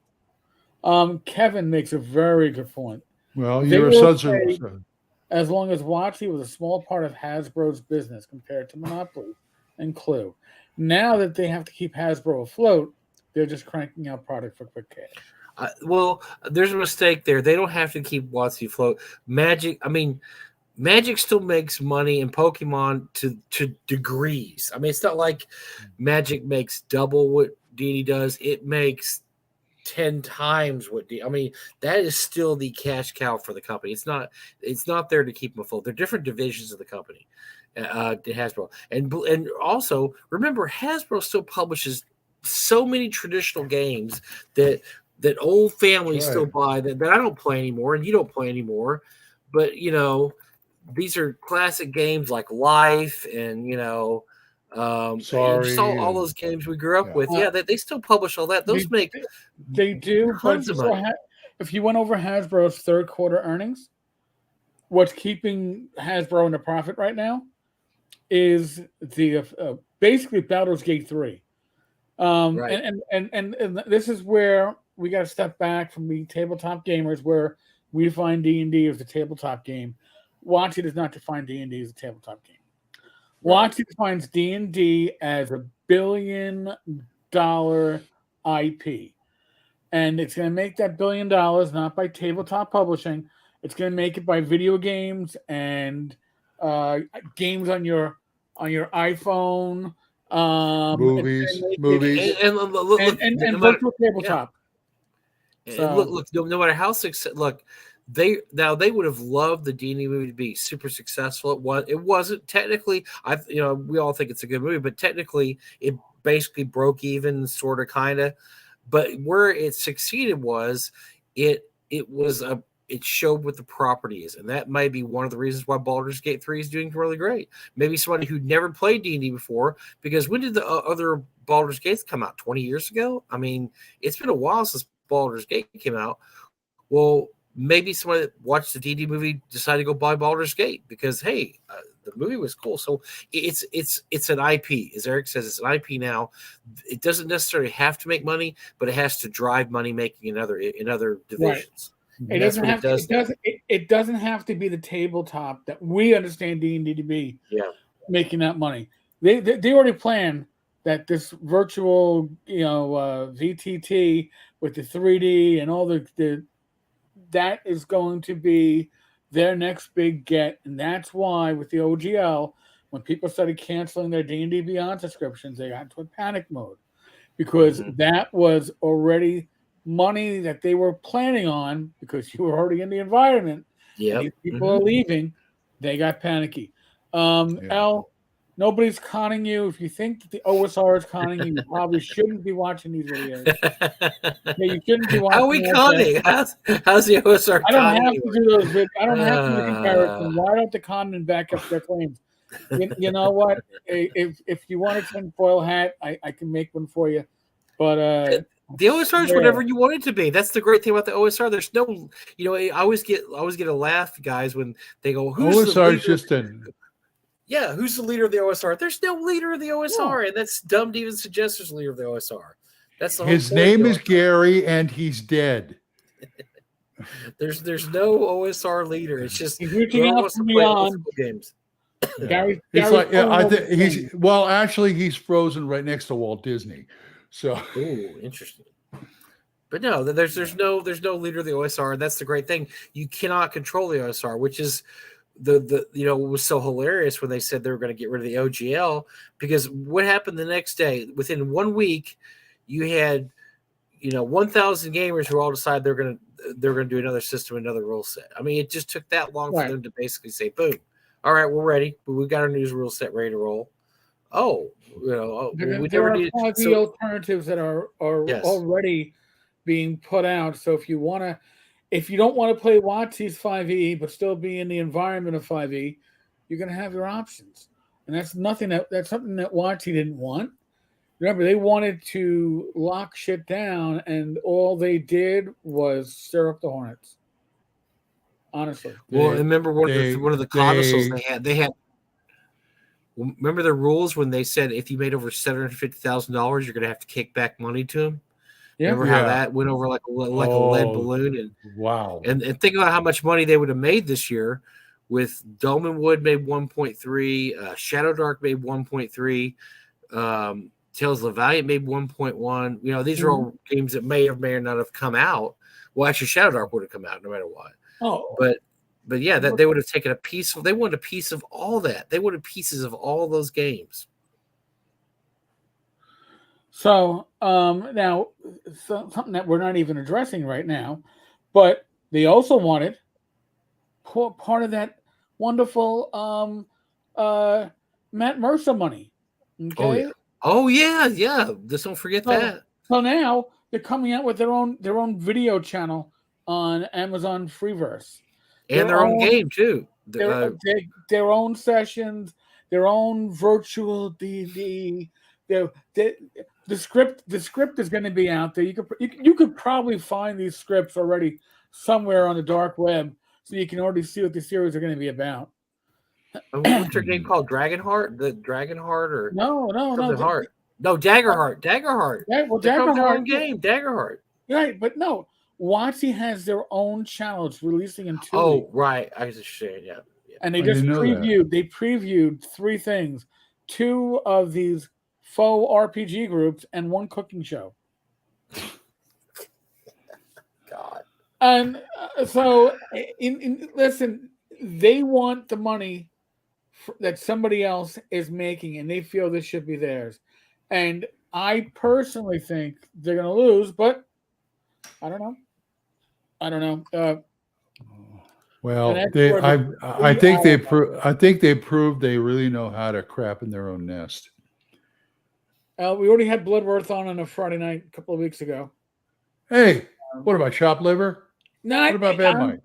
Kevin makes a very good point. Well, you're a son. As long as Watchi was a small part of Hasbro's business compared to Monopoly and Clue. Now that they have to keep Hasbro afloat, they're just cranking out product for quick cash. Well, there's a mistake there. They don't have to keep Watchi afloat. Magic still makes money in Pokemon to degrees. I mean, it's not like Magic makes double what D&D does. It makes 10 times what that is still the cash cow for the company. It's not there to keep them afloat. They're different divisions of the company. Hasbro. And also, remember, Hasbro still publishes so many traditional games that old families still buy that I don't play anymore and you don't play anymore. But, these are classic games like Life and, all those games we grew up with. Yeah, they still publish all that. Those they do tons of money. If you went over Hasbro's third quarter earnings, what's keeping Hasbro in a profit right now is the basically Baldur's Gate 3. And this is where we got to step back from being tabletop gamers, where we define D&D as a tabletop game. Watchi does not define D&D as a tabletop game. Watchi defines D&D as $1 billion IP. And it's going to make that $1 billion not by tabletop publishing. It's going to make it by video games and games on your iPhone, movies, and virtual tabletop. Yeah. So, look, no matter how successful, they would have loved the D&D movie to be super successful. It wasn't technically. We all think it's a good movie, but technically, it basically broke even, sort of, kind of. But where it succeeded was it showed what the property is, and that might be one of the reasons why Baldur's Gate 3 is doing really great. Maybe somebody who'd never played D&D before, because when did the other Baldur's Gates come out? 20 years ago? I mean, it's been a while since Baldur's Gate came out. Well, maybe somebody that watched the D&D movie decided to go buy Baldur's Gate because, hey, the movie was cool. So it's an IP. As Eric says, it's an IP now. It doesn't necessarily have to make money, but it has to drive money making in other divisions. Right. It doesn't have to be the tabletop that we understand D&D to be. Yeah, making that money. They already planned that this virtual VTT with the 3D and all the that is going to be their next big get, and that's why with the OGL, when people started canceling their D&D Beyond subscriptions, they got into a panic mode because that was already money that they were planning on because you were already in the environment. Yeah, these people are leaving. They got panicky. Al, nobody's conning you. If you think that the OSR is conning you, you probably shouldn't be watching these videos. You shouldn't be watching. How are we conning? How's the OSR? I don't have to do those videos. I don't have to do the comparison. Why don't the conmen back up their claims? You know what? If you want a tinfoil hat, I can make one for you. But the OSR is whatever you want it to be. That's the great thing about the OSR. There's no, I always get a laugh, guys, when they go, "Who's OSR is just a." Yeah, who's the leader of the OSR? There's no leader of the OSR, and that's dumb to even suggest there's a leader of the OSR. That's the whole His name is Gary, and he's dead. There's no OSR leader. It's just he's reaching out to me on games. Gary, I think he's frozen right next to Walt Disney. So, ooh, interesting. But no, there's no leader of the OSR. That's the great thing. You cannot control the OSR, which is the it was so hilarious when they said they were going to get rid of the OGL, because what happened the next day? Within 1 week, you had 1,000 gamers who all decided they're going to do another system, another rule set. I mean, it just took that long for them to basically say, "Boom, all right, we're ready. We've got our new rule set ready to roll." Oh, there are 5e alternatives that are already being put out. So if you don't want to play Watchi's 5e but still be in the environment of 5e, you're going to have your options, and that's something that Watchi didn't want. Remember, they wanted to lock shit down, and all they did was stir up the hornets. Honestly, well, remember one of the codicils they had. Remember the rules when they said if you made over $750,000, you're going to have to kick back money to them. Yeah. Remember how that went over like a lead balloon? And wow! And think about how much money they would have made this year. With Dome and Wood made 1.3, Shadow Dark made 1.3, Tales of the Valiant made 1.1. These are all games that may or may not have come out. Well, actually, Shadow Dark would have come out no matter what. Oh, but yeah, that they would have taken a piece. They wanted a piece of all that. They wanted pieces of all those games. So now something that we're not even addressing right now, but they also wanted part of that wonderful Matt Mercer money. Okay. Oh yeah. Just don't forget that. So now they're coming out with their own video channel on Amazon Freeverse. And their own game too. Their own sessions, their own virtual DD. The script is going to be out there. You could probably find these scripts already somewhere on the dark web, so you can already see what the series are going to be about. What's your game called? Dragonheart? The Dragonheart or no, Heart? No, Daggerheart. Daggerheart. Daggerheart game. Daggerheart. Right, but no. Watchi has their own channels releasing in 2 weeks. Oh, right. I was just saying, yeah. And they just previewed 3 things: 2 of these faux RPG groups and 1 cooking show. God. And so, listen, they want the money that somebody else is making, and they feel this should be theirs. And I personally think they're going to lose, but I don't know. Well, I think they proved they really know how to crap in their own nest. We already had Bloodworth on a Friday night a couple of weeks ago. Hey, what about chopped liver? No, what about Bad Mike?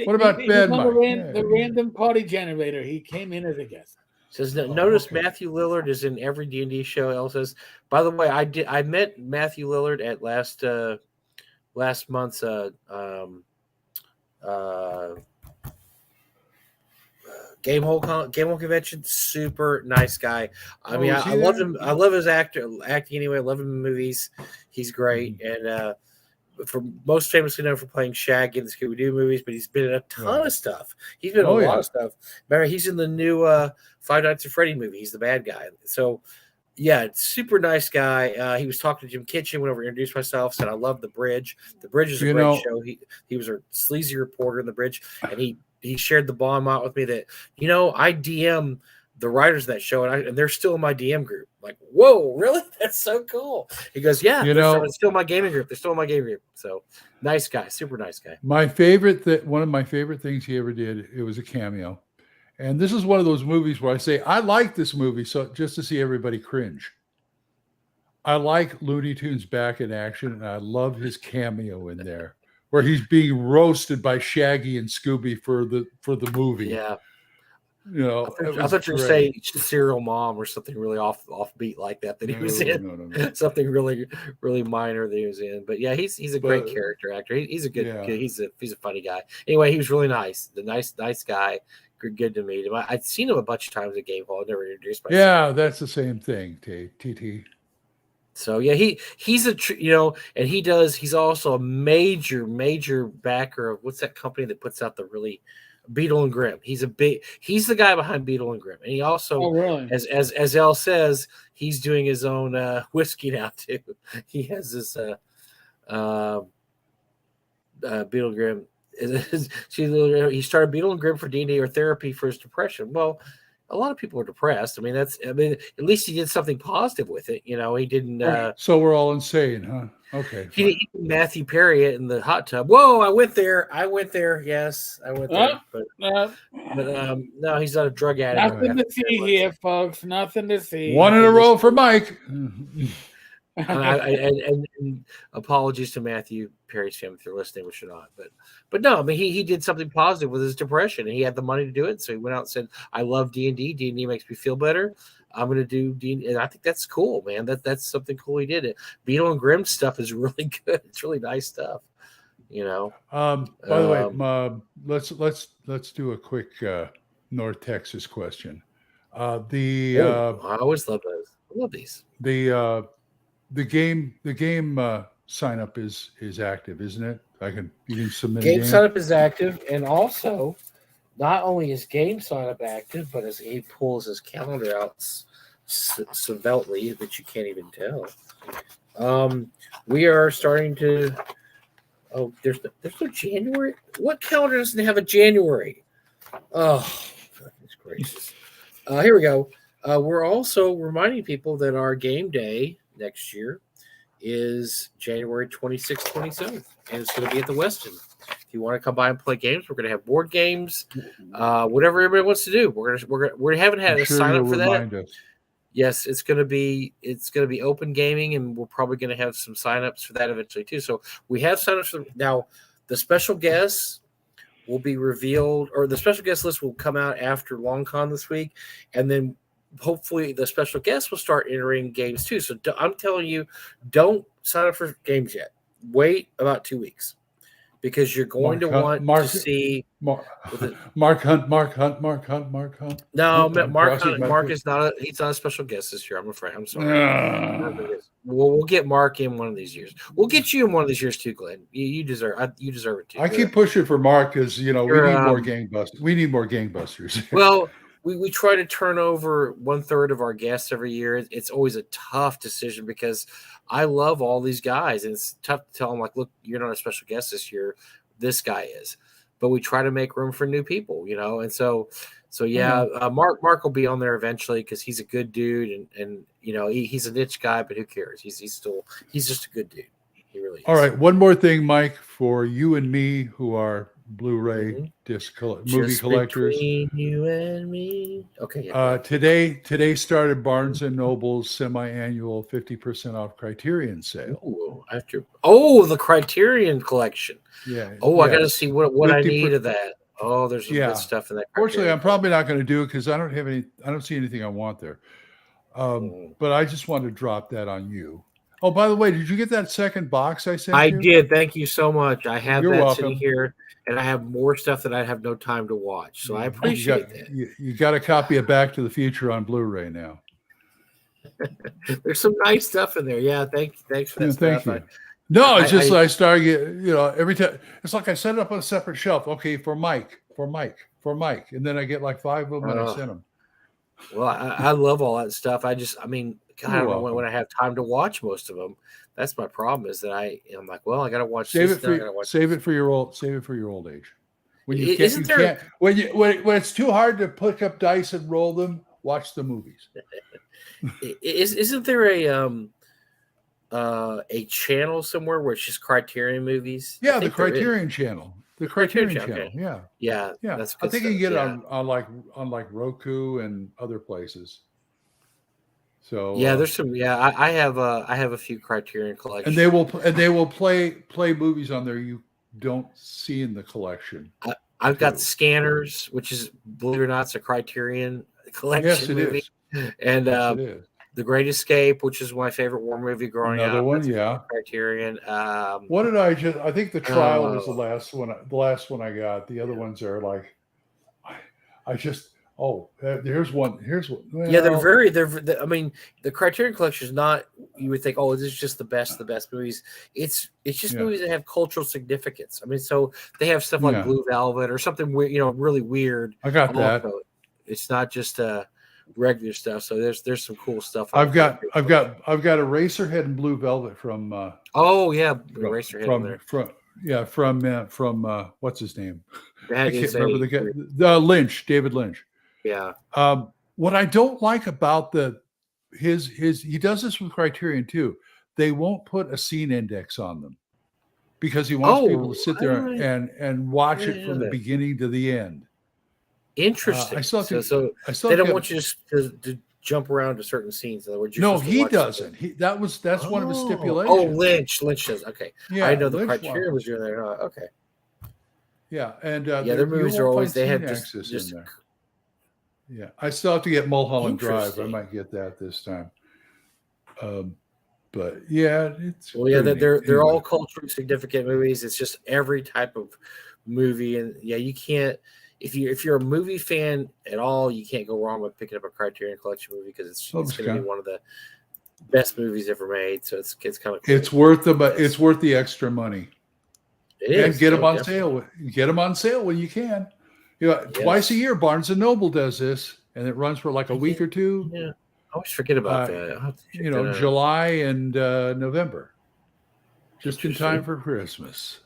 What about Bad Mike? The random party generator. He came in as a guest. Says notice okay. Matthew Lillard is in every D&D show. El says, by the way, I met Matthew Lillard at last month's Game Hole convention. Super nice guy. I mean, I love him. I love his acting anyway. I love him in movies. He's great. And for most famously known for playing Shaggy in the Scooby-Doo movies, but he's been in a ton of stuff. He's been in a lot of stuff. Remember, he's in the new Five Nights at Freddy movie. He's the bad guy. So, yeah, super nice guy. He was talking to Jim Kitchen whenever I introduced myself, said, I love The Bridge. The Bridge is a great show. He was a sleazy reporter in The Bridge, and he he shared the bomb out with me that, I DM the writers of that show, and they're still in my DM group. Like, whoa, really? That's so cool. He goes, yeah, they're still in my gaming group. They're still in my gaming group. So nice guy, super nice guy. One of my favorite things he ever did, it was a cameo. And this is one of those movies where I say, I like this movie so just to see everybody cringe. I like Looney Tunes back in action, and I love his cameo in there where he's being roasted by Shaggy and Scooby for the movie. Yeah. I thought you were saying Serial Mom or something really offbeat like that he was in. No. Something really, really minor that he was in. But yeah, he's a great character actor. He's a good kid. He's a funny guy. Anyway, he was really nice. The nice guy. Good to meet him. I'd seen him a bunch of times at Game Hall. I never introduced myself. Yeah, that's the same thing, TT. So yeah, he's and he's also a major backer of what's that company that puts out the really Beetle and Grimm. He's the guy behind Beetle and Grimm, and he also, really? as Elle says, he's doing his own whiskey now too. He has this Beetle and Grimm. He started Beetle and Grimm for D&D or therapy for his depression. Well, a lot of people are depressed. At least he did something positive with it. He didn't. So we're all insane, huh? Okay. He didn't Matthew Perry it in the hot tub. Whoa! I went there. Yes, I went there. But no, he's not a drug addict. Nothing to see here, folks. Nothing to see. One in a row for Mike. and apologies to Matthew Perry's family if they're listening, which are not. But no, he did something positive with his depression, and he had the money to do it. So he went out and said, "I love D&D. D&D makes me feel better. I'm going to do D&D," and I think that's cool, man. That's something cool he did. It Beetle and Grimm stuff is really good. It's really nice stuff. By the way, let's do a quick North Texas question. I always love those. I love these. The game sign up is active, isn't it? You can submit game sign up is active, and also not only is game sign up active, but as he pulls his calendar out svelte that you can't even tell. We are starting to. Oh, there's no January. What calendar doesn't have a January? Oh, goodness gracious! Here we go. We're also reminding people that our game day next year is January 26th, 27th, and it's going to be at the Westin. If you want to come by and play games, we're going to have board games, whatever everybody wants to do. We haven't had a sign up for that. Yes, it's going to be open gaming, and we're probably going to have some signups for that eventually too. So we have signups for now. The special guests will be revealed, or the special guest list will come out after LongCon this week, and then hopefully the special guests will start entering games too. So I'm telling you, don't sign up for games yet. Wait about 2 weeks, because you're going to want to see Mark Hunt. No, Mark Hunt. Mark is not. He's not a special guest this year. I'm afraid. I'm sorry. We'll get Mark in one of these years. We'll get you in one of these years too, Glenn. You deserve it too. I keep pushing for Mark because we need more gangbusters. We need more gangbusters. Well, we try to turn over 1/3 of our guests every year. It's always a tough decision because I love all these guys, and it's tough to tell them, like, look, you're not a special guest this year. This guy is. But we try to make room for new people, and so yeah, Mark will be on there eventually because he's a good dude, and he's a niche guy, but who cares? He's just a good dude. He really is. All right, one more thing, Mike, for you and me who are Blu-ray disc movie collectors. Between you and me. Okay. Yeah. Today started Barnes and Noble's semi-annual 50% off Criterion sale. Ooh, the Criterion collection. Yeah. Oh, I got to see what I need of that. Oh, there's some good stuff in that. Fortunately, I'm probably not going to do it because I don't see anything I want there. But I just wanted to drop that on you. Oh, by the way, did you get that second box I sent you? I did. Thank you so much. I have You're that welcome. sitting here, and I have more stuff that I have no time to watch. So I appreciate that. You got a copy of Back to the Future on Blu-ray now. There's some nice stuff in there. Yeah, thanks for that stuff. Thank you. I started getting, every time it's like I set it up on a separate shelf. Okay, for Mike, and then I get like 5 of them and I send them. Well, I love all that stuff. I don't know when I have time to watch most of them. That's my problem. Is that I'm like, well, I got to watch. Save it for your old age. When you Isn't there? when it's too hard to pick up dice and roll them, watch the movies. Isn't there a channel somewhere where it's just Criterion movies? Yeah, the Criterion channel. The Criterion Channel. Okay. Yeah. That's I good think you can get stuff. it on like Roku and other places. So there's some. I have a few Criterion collections, and they will play movies on there you don't see in the collection. I've got Scanners, which is, believe it or not, it's a Criterion collection. Yes, it movie. is. And yes, it is. The Great Escape, which is my favorite war movie growing up. Another one, yeah. Criterion. What did I just? I think The Trial was the last one. The last one I got. The other ones are like, I just. Oh, here's one. Here's one. Well, they're. I mean, the Criterion collection is not. You would think, oh, this is just the best movies. It's just movies that have cultural significance. I mean, so they have stuff like Blue Velvet or something weird, really weird. I got that. It's not just regular stuff. So there's some cool stuff. I've got Eraserhead and Blue Velvet from. Eraserhead from what's his name? I can't remember the guy. David Lynch. Yeah. What I don't like about his he does this with Criterion too. They won't put a scene index on them because he wants people to sit there and watch it from the beginning to the end. Interesting. So they don't want you to jump around to certain scenes. In other words, no, he doesn't. That's one of his stipulations. Oh, Lynch does. Okay. Yeah, I know the Criterion was doing there. Okay. Yeah, and their movies are always they have just in there. Yeah, I still have to get Mulholland Drive. I might get that this time. But yeah, it's they're all culturally significant movies. It's just every type of movie, and you can't if you're a movie fan at all, you can't go wrong with picking up a Criterion Collection movie because it's going to be one of the best movies ever made. So it's kind of cool. It's worth the extra money. And get them on sale. Get them on sale when you can. Twice a year, Barnes and Noble does this, and it runs for like a week or two. Yeah, I always forget about that. July and November, just in time for Christmas.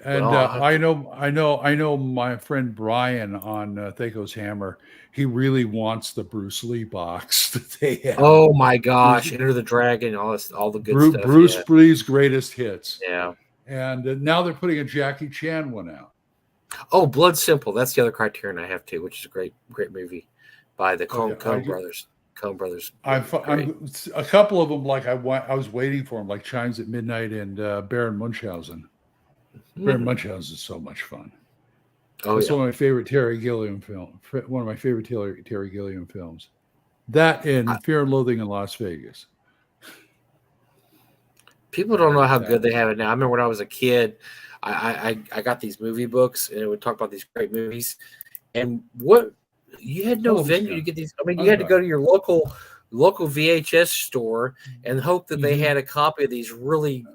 And I know my friend Brian on Thaco's Hammer. He really wants the Bruce Lee box that they have. Oh my gosh! Enter the Dragon, all the good stuff. Bruce Lee's greatest hits. Yeah. And now they're putting a Jackie Chan one out. Oh, Blood Simple. That's the other Criterion I have too, which is a great movie by the Coen brothers. Coen brothers. I'm a couple of them. Like I was waiting for them, like Chimes at Midnight and Baron Munchausen. Baron Munchausen is so much fun. It's one of my favorite Terry Gilliam films. One of my favorite Terry Gilliam films. That and Fear and Loathing in Las Vegas. People don't know how good they have it now. I remember when I was a kid, I got these movie books and it would talk about these great movies. And you had no venue to get these. I mean, you had to go to your local VHS store and hope that they had a copy of these really,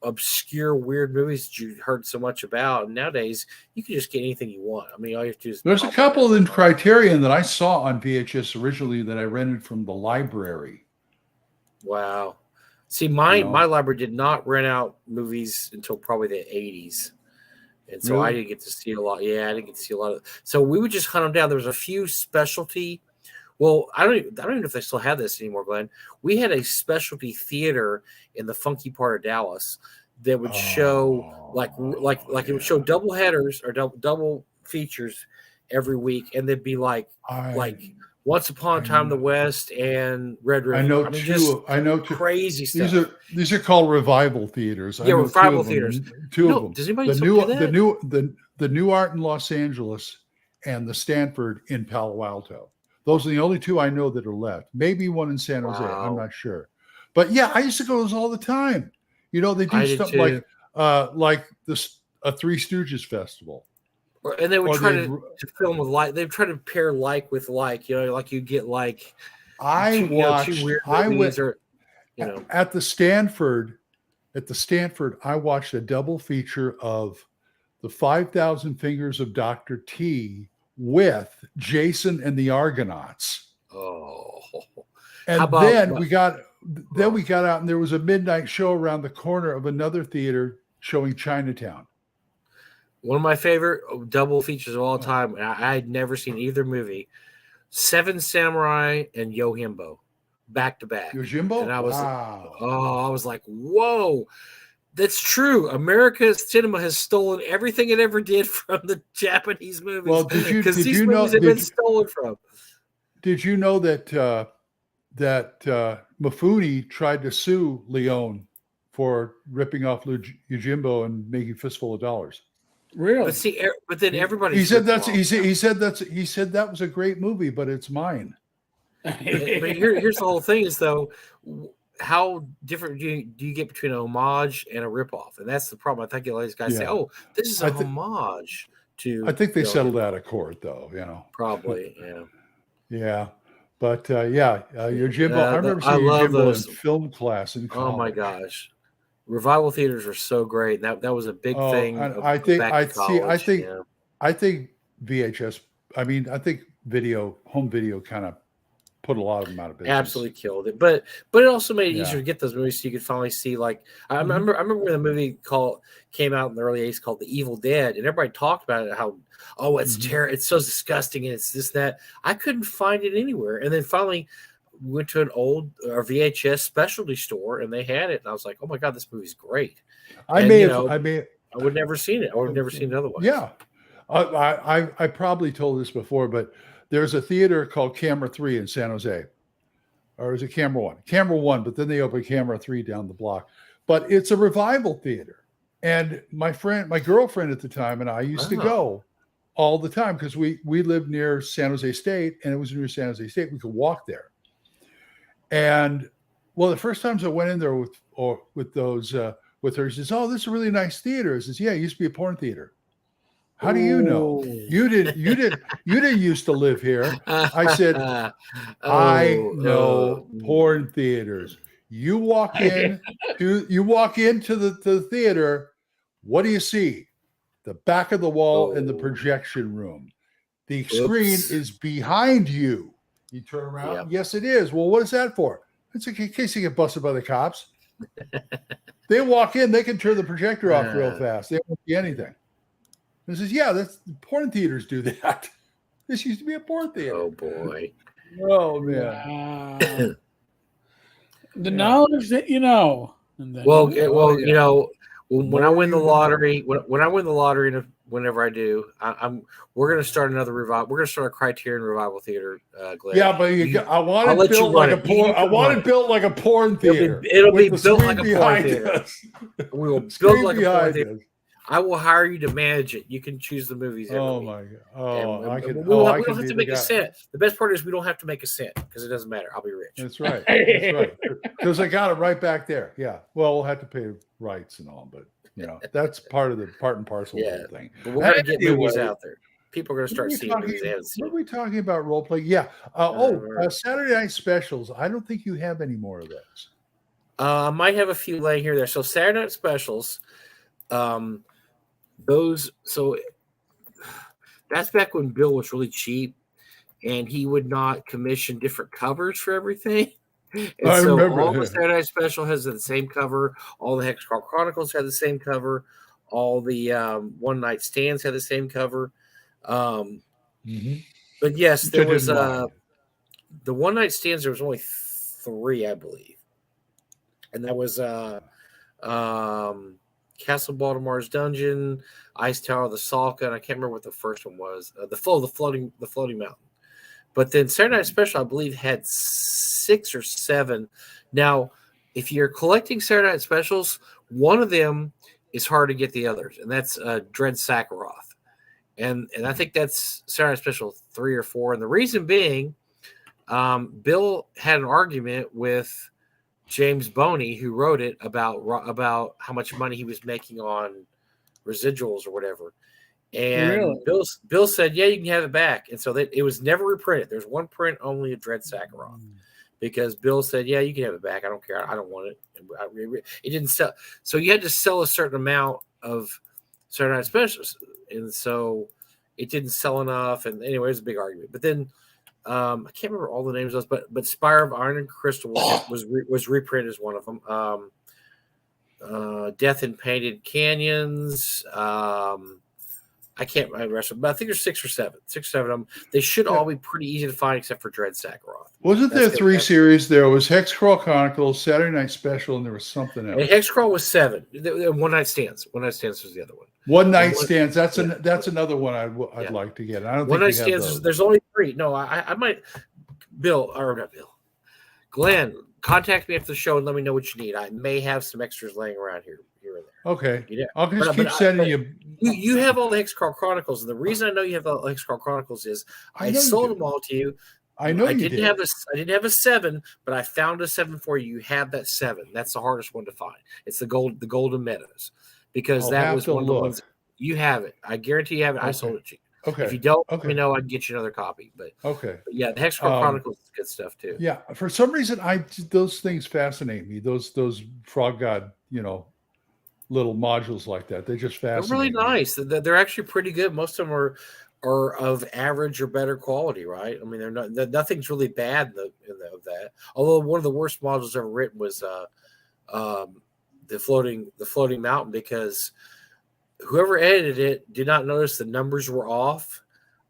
obscure, weird movies that you heard so much about. And nowadays, you can just get anything you want. I mean, all you have to do is. There's a couple in Criterion that I saw on VHS originally that I rented from the library. Wow. See, my library did not rent out movies until probably the 80s. And so I didn't get to see a lot. Yeah, I didn't get to see a lot of. So we would just hunt them down. There was a few specialty. Well, I don't even know if they still have this anymore, Glenn. We had a specialty theater in the funky part of Dallas that would show like it would show double headers or double features every week, and they'd be like Once Upon a Time in the West and Red River. I know two crazy stuff. These are called revival theaters. Yeah, revival theaters. Two of them. Does anybody still do that? The New Art in Los Angeles and the Stanford in Palo Alto. Those are the only two I know that are left. Maybe one in San Jose. I'm not sure. But yeah, I used to go to those all the time. They do stuff like this a Three Stooges festival. And they would try to film with like. They'd try to pair like with like. Like you get like. Two weird movies at the Stanford. At the Stanford, I watched a double feature of the 5,000 Fingers of Dr. T with Jason and the Argonauts. Oh. And then we got out and there was a midnight show around the corner of another theater showing Chinatown. One of my favorite double features of all time, and I had never seen either movie, Seven Samurai and Yojimbo, back to back. Yojimbo? And I was, wow. I was like, whoa, that's true. America's cinema has stolen everything it ever did from the Japanese movies. Well, did you these know? movies have been stolen from? Did you know that Mifune tried to sue Leone for ripping off Yojimbo and making fistful of dollars? Really? But then everybody he said that was a great movie, but it's mine. But here's the whole thing is though, how different do you get between an homage and a ripoff? And that's the problem. I think a lot of these guys say, "Oh, this is a homage to." I think they settled out of court, though. Probably, yeah. Yeah, but Yojimbo. I remember seeing Yojimbo in film class in college. Oh my gosh, revival theaters were so great. That was a big thing. I think VHS. I think home video kind of put a lot of them out of business. Absolutely killed it, but it also made it easier to get those movies so you could finally see. Like I remember when the movie came out in the early 80s called The Evil Dead, and everybody talked about it. How it's terrible, it's so disgusting, and it's this that. I couldn't find it anywhere, and then finally went to an old VHS specialty store, and they had it, and I was like, oh my god, this movie's great. I would never seen it. I would have never seen it otherwise. Yeah, I probably told this before, but there's a theater called Camera 3 in San Jose. Or is it Camera 1? Camera 1, but then they opened Camera 3 down the block. But it's a revival theater. And my girlfriend at the time and I used to go all the time because we lived near San Jose State, and it was near San Jose State. We could walk there. And well, the first times I went in there with her, she says, "Oh, this is a really nice theater." I says, "Yeah, it used to be a porn theater." How do you know? You didn't used to live here. I said, I know porn theaters. You walk into the theater. What do you see? The back of the wall in the projection room. The screen is behind you. You turn around. Yep. Yes, it is. Well, what is that for? It's in case you get busted by the cops. They walk in. They can turn the projector off real fast. They won't see anything. He says, "Yeah, that's porn theaters do that. This used to be a porn theater." Oh boy! Oh man! The knowledge that you know. When I win the lottery, whenever I do, we're going to start another revival. We're going to start a Criterion Revival Theater. Glenn. Yeah, but I want it built like a porn. I want it built like a porn theater. It'll be built like a porn theater. We will build like a porn theater. I will hire you to manage it. You can choose the movies. Oh my god! We don't have to make a cent. The best part is we don't have to make a cent because it doesn't matter. I'll be rich. That's right. That's right. Because I got it right back there. Yeah. Well, we'll have to pay rights and all, but that's part and parcel of the thing. But we're going to get movies out there. People are going to start seeing movies they haven't seen. What are we talking about? Role play? Yeah. Saturday night specials. I don't think you have any more of those. I might have a few laying here there. So Saturday night specials. That's back when Bill was really cheap and he would not commission different covers for everything. And I remember all the Saturday Night Special has the same cover. All the Hex Chronicles had the same cover. All the One Night Stands had the same cover. But yes, there was the One Night Stands. There was only 3, I believe, and that was Castle Baltimore's Dungeon, Ice Tower of the Salka, and I can't remember what the first one was. The floating mountain. But then Saturday Night Special, I believe, had 6 or 7. Now, if you're collecting Saturday Night Specials, one of them is hard to get the others, and that's Dread Sakharoth. And I think that's Saturday Night Special 3 or 4. And the reason being, Bill had an argument with James Boney, who wrote it, about how much money he was making on residuals or whatever. And Bill said, "Yeah, you can have it back." And so it was never reprinted. There's one print only of Dread Sakharoth because Bill said, "Yeah, you can have it back. I don't care. I don't want it." It didn't sell. So you had to sell a certain amount of Saturday Night Specials. And so it didn't sell enough. And anyway, it was a big argument. But then I can't remember all the names of those, but Spire of Iron and Crystal was reprinted as one of them. Death in Painted Canyons. I can't remember the rest of them, but I think there's 6 or 7 of them. They should all be pretty easy to find except for Dread Sakharoth. Wasn't there 3 series? There was Hexcrawl Chronicles, Saturday Night Special, and there was something else. And Hexcrawl was 7. One Night Stands. One Night Stands was the other one. One Night Stands. That's another one I'd like to get. I don't One think Night Stands. There's only 3. No, I might. Glenn, contact me after the show and let me know what you need. I may have some extras laying around here and there. Okay. Yeah. I'll just keep sending you. You have all the Hexcrawl Chronicles, and the reason I know you have all the Hexcrawl Chronicles is I sold them all to you. I know I didn't have a 7, but I found a 7 for you. You have that 7. That's the hardest one to find. It's the Golden Meadows, because that was one of the ones. You have it. I guarantee you have it. Okay. I sold it to you. Okay. If you don't, let me know. I can get you another copy. But yeah, the Hexcrawl Chronicles is good stuff too. Yeah, for some reason, those things fascinate me. Those Frog God, little modules like that. They just fascinate. They're really nice. They're actually pretty good. Most of them are of average or better quality, right? I mean, nothing's really bad in that. Although one of the worst modules ever written was the floating mountain, because whoever edited it did not notice the numbers were off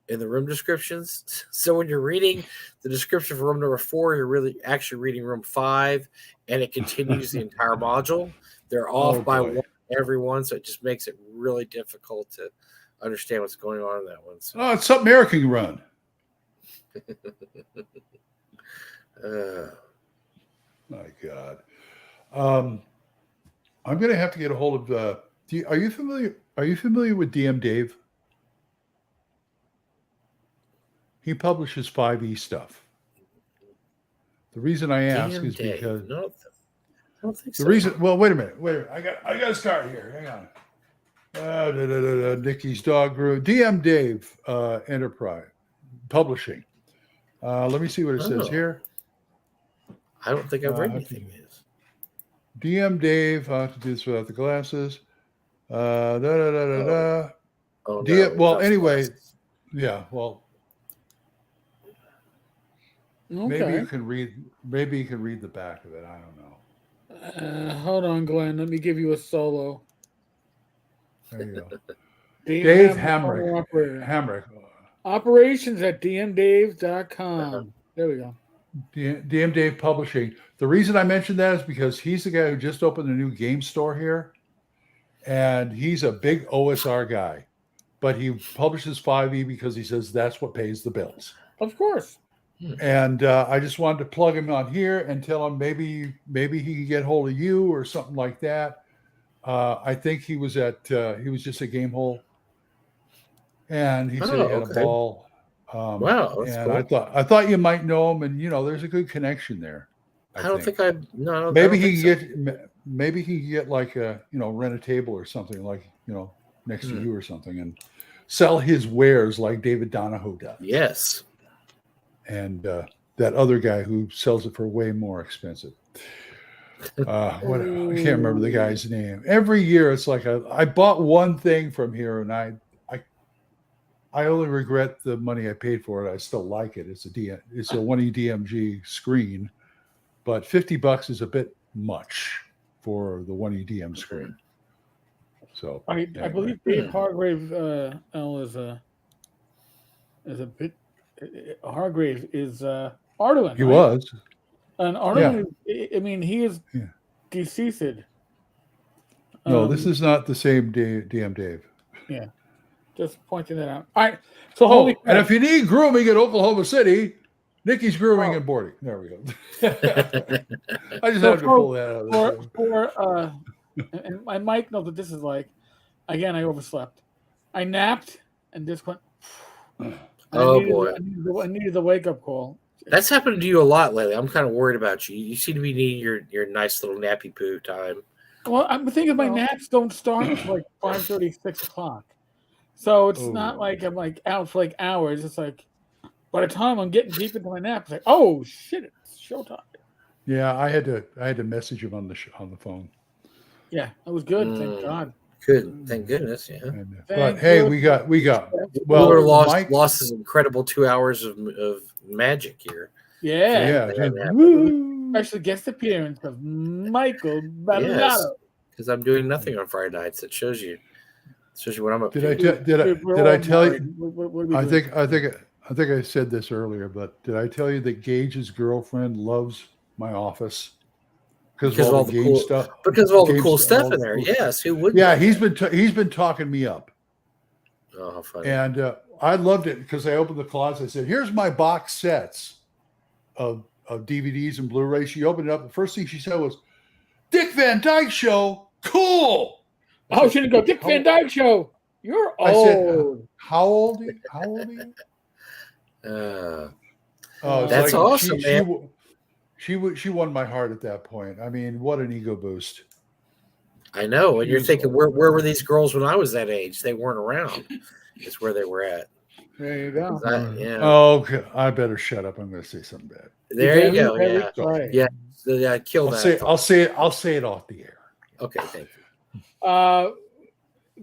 in the room descriptions. So when you're reading the description for room number 4, you're really actually reading room 5, and it continues the entire module. They're off by one every one, so it just makes it really difficult to understand what's going on in that one. So. It's something Eric can run. My God. I'm going to have to get a hold of. Are you familiar with DM Dave? He publishes 5e stuff. The reason I ask is because I don't think so. The reason. Well, wait a minute. I got to start here. Hang on. Nikki's Dog Brew. DM Dave Enterprise Publishing. Let me see what it says here. I don't think I've read anything. DM Dave. I have to do this without the glasses. Oh, well, anyway, yeah. Well, maybe you can read. Maybe you can read the back of it. I don't know. Hold on, Glenn. Let me give you a solo. There you go. Dave Hamrick. Operations at dmdave.com. There we go. DM Dave Publishing. The reason I mentioned that is because he's the guy who just opened a new game store here. And he's a big OSR guy. But he publishes 5e because he says that's what pays the bills. Of course. And I just wanted to plug him on here and tell him maybe he can get hold of you or something like that. I think he was just a game hole, and he said he had a ball. Wow, that's and cool. I thought you might know him, and there's a good connection there. Maybe he can get like a rent a table or something, like next to you or something, and sell his wares like David Donahoe does. Yes. And that other guy who sells it for way more expensive. I can't remember the guy's name. Every year it's like I bought one thing from here, and I only regret the money I paid for it. I still like it. It's a 1E DMG screen, but $50 is a bit much for the 1E DM screen. So I believe Dave Hargrave is a bit. Hargrave is Arduin. He was. And Arduin, I mean, he is deceased. No, this is not the same DM Dave. Yeah. Just pointing that out. All right. So holy crap. And if you need grooming in Oklahoma City, Nikki's Grooming and Boarding. There we go. I just had to pull that out. And Mike knows what this is like. Again, I overslept. I napped and just went. Boy. I needed the wake-up call. That's happened to you a lot lately. I'm kind of worried about you. You seem to be needing your nice little nappy poo time. Well, I'm thinking my naps don't start until like 5:30, 6 o'clock. So it's not like I'm like out for like hours. It's like by the time I'm getting deep into my nap, it's like, oh shit, it's showtime. Yeah, I had to message him on the phone. Yeah, that was good. Thank God. Good, thank goodness. Yeah. But hey, we got. Well, we lost this incredible 2 hours of magic here. Yeah. Special guest appearance of Michael Balato. Because I'm doing nothing on Friday nights. That shows you Especially when I'm up. Did I tell you? I think I said this earlier, but did I tell you that Gage's girlfriend loves my office because of all the game stuff? Because of all the cool stuff in there. Yes, who would? Yeah, he's been talking me up. Oh, how funny! And I loved it because I opened the closet. I said, "Here's my box sets of DVDs and Blu-rays." She opened it up. The first thing she said was, "Dick Van Dyke Show, cool." Oh, she didn't go, Dick Van Dyke Show. You're old. I said, how old are you? That's like awesome, man. She won my heart at that point. I mean, what an ego boost. I know. And you're thinking, where were these girls when I was that age? They weren't around. It's where they were at. There you go. Okay. I better shut up. I'm going to say something bad. There you go. Yeah. Yeah. Kill that. I'll say it off the air. Okay. Thank you.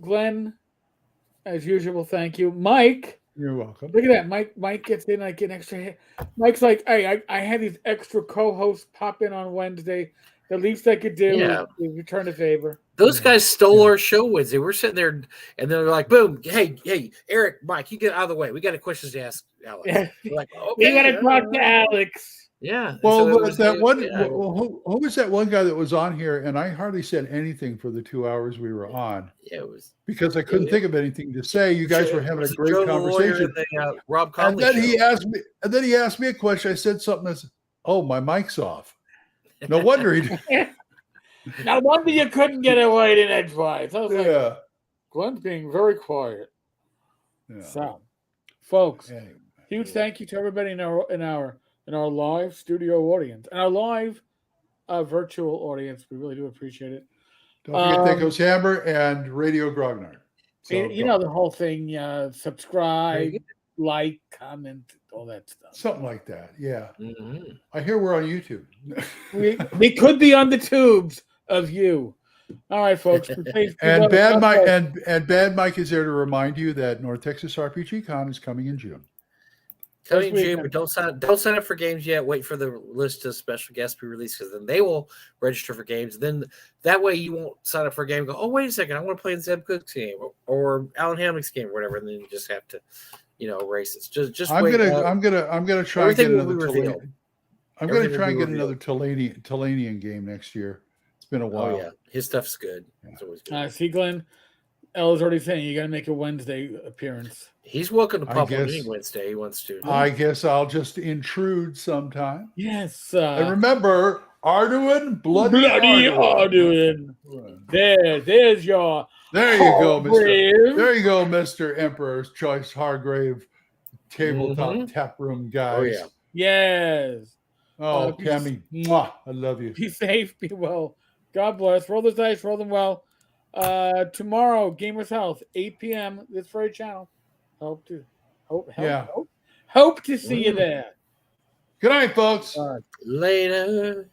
Glenn, as usual, thank you. Mike. You're welcome. Look at that. Mike gets in like an extra hit. Mike's like, hey, I had these extra co-hosts pop in on Wednesday. The least I could do is return a favor. Those guys stole our show Wednesday. We're sitting there and they're like, boom, hey, Eric, Mike, you get out of the way. We got a question to ask Alex. Yeah. We're like, okay. We got to talk to Alex. Yeah. Well, who was that one guy that was on here? And I hardly said anything for the 2 hours we were on. Yeah, it was because I couldn't think of anything to say. You guys were having a great conversation. Rob and then he asked me a question. I said something that's, oh, my mic's off. No wonder he did. No wonder you couldn't get away in edgewise. I was like, Glenn's being very quiet. Yeah. So, folks, huge thank you to everybody in our live studio audience and our live virtual audience. We really do appreciate it. Don't forget Thaco's Hammer and Radio Grognard. So, you know the whole thing. Subscribe, like, comment, all that stuff. Something like that. Yeah. Mm-hmm. I hear we're on YouTube. we could be on the tubes of you. All right, folks. And Bad Mike is there to remind you that North Texas RPG Con is coming in June. Coming in June, but don't sign up for games yet. Wait for the list of special guests to be released because then they will register for games. Then that way you won't sign up for a game and go, oh, wait a second, I want to play Zeb Cook's game or Alan Hammock's game or whatever, and then you just have to, erase it. Just I'm wait. gonna try and get another Tulane. I'm gonna try and get another Tulanian game next year. It's been a while. Oh yeah, his stuff's good. Yeah. It's always good. See, Glenn, Elle's already saying you got to make a Wednesday appearance. He's welcome to pop on any Wednesday he wants to. I guess I'll just intrude sometime. Yes. And remember, Arduin, bloody Arduin. There's your. There you go, Mr. There you go, Mr. Emperor's Choice Hargrave, tabletop tap room guys. Oh yeah. Yes. Oh, Tammy, I love you. Be safe, be well. God bless. Roll those dice, roll them well. Tomorrow, Gamers Health, 8 p.m. this very channel. Hope to see you there. Good night, folks. Later.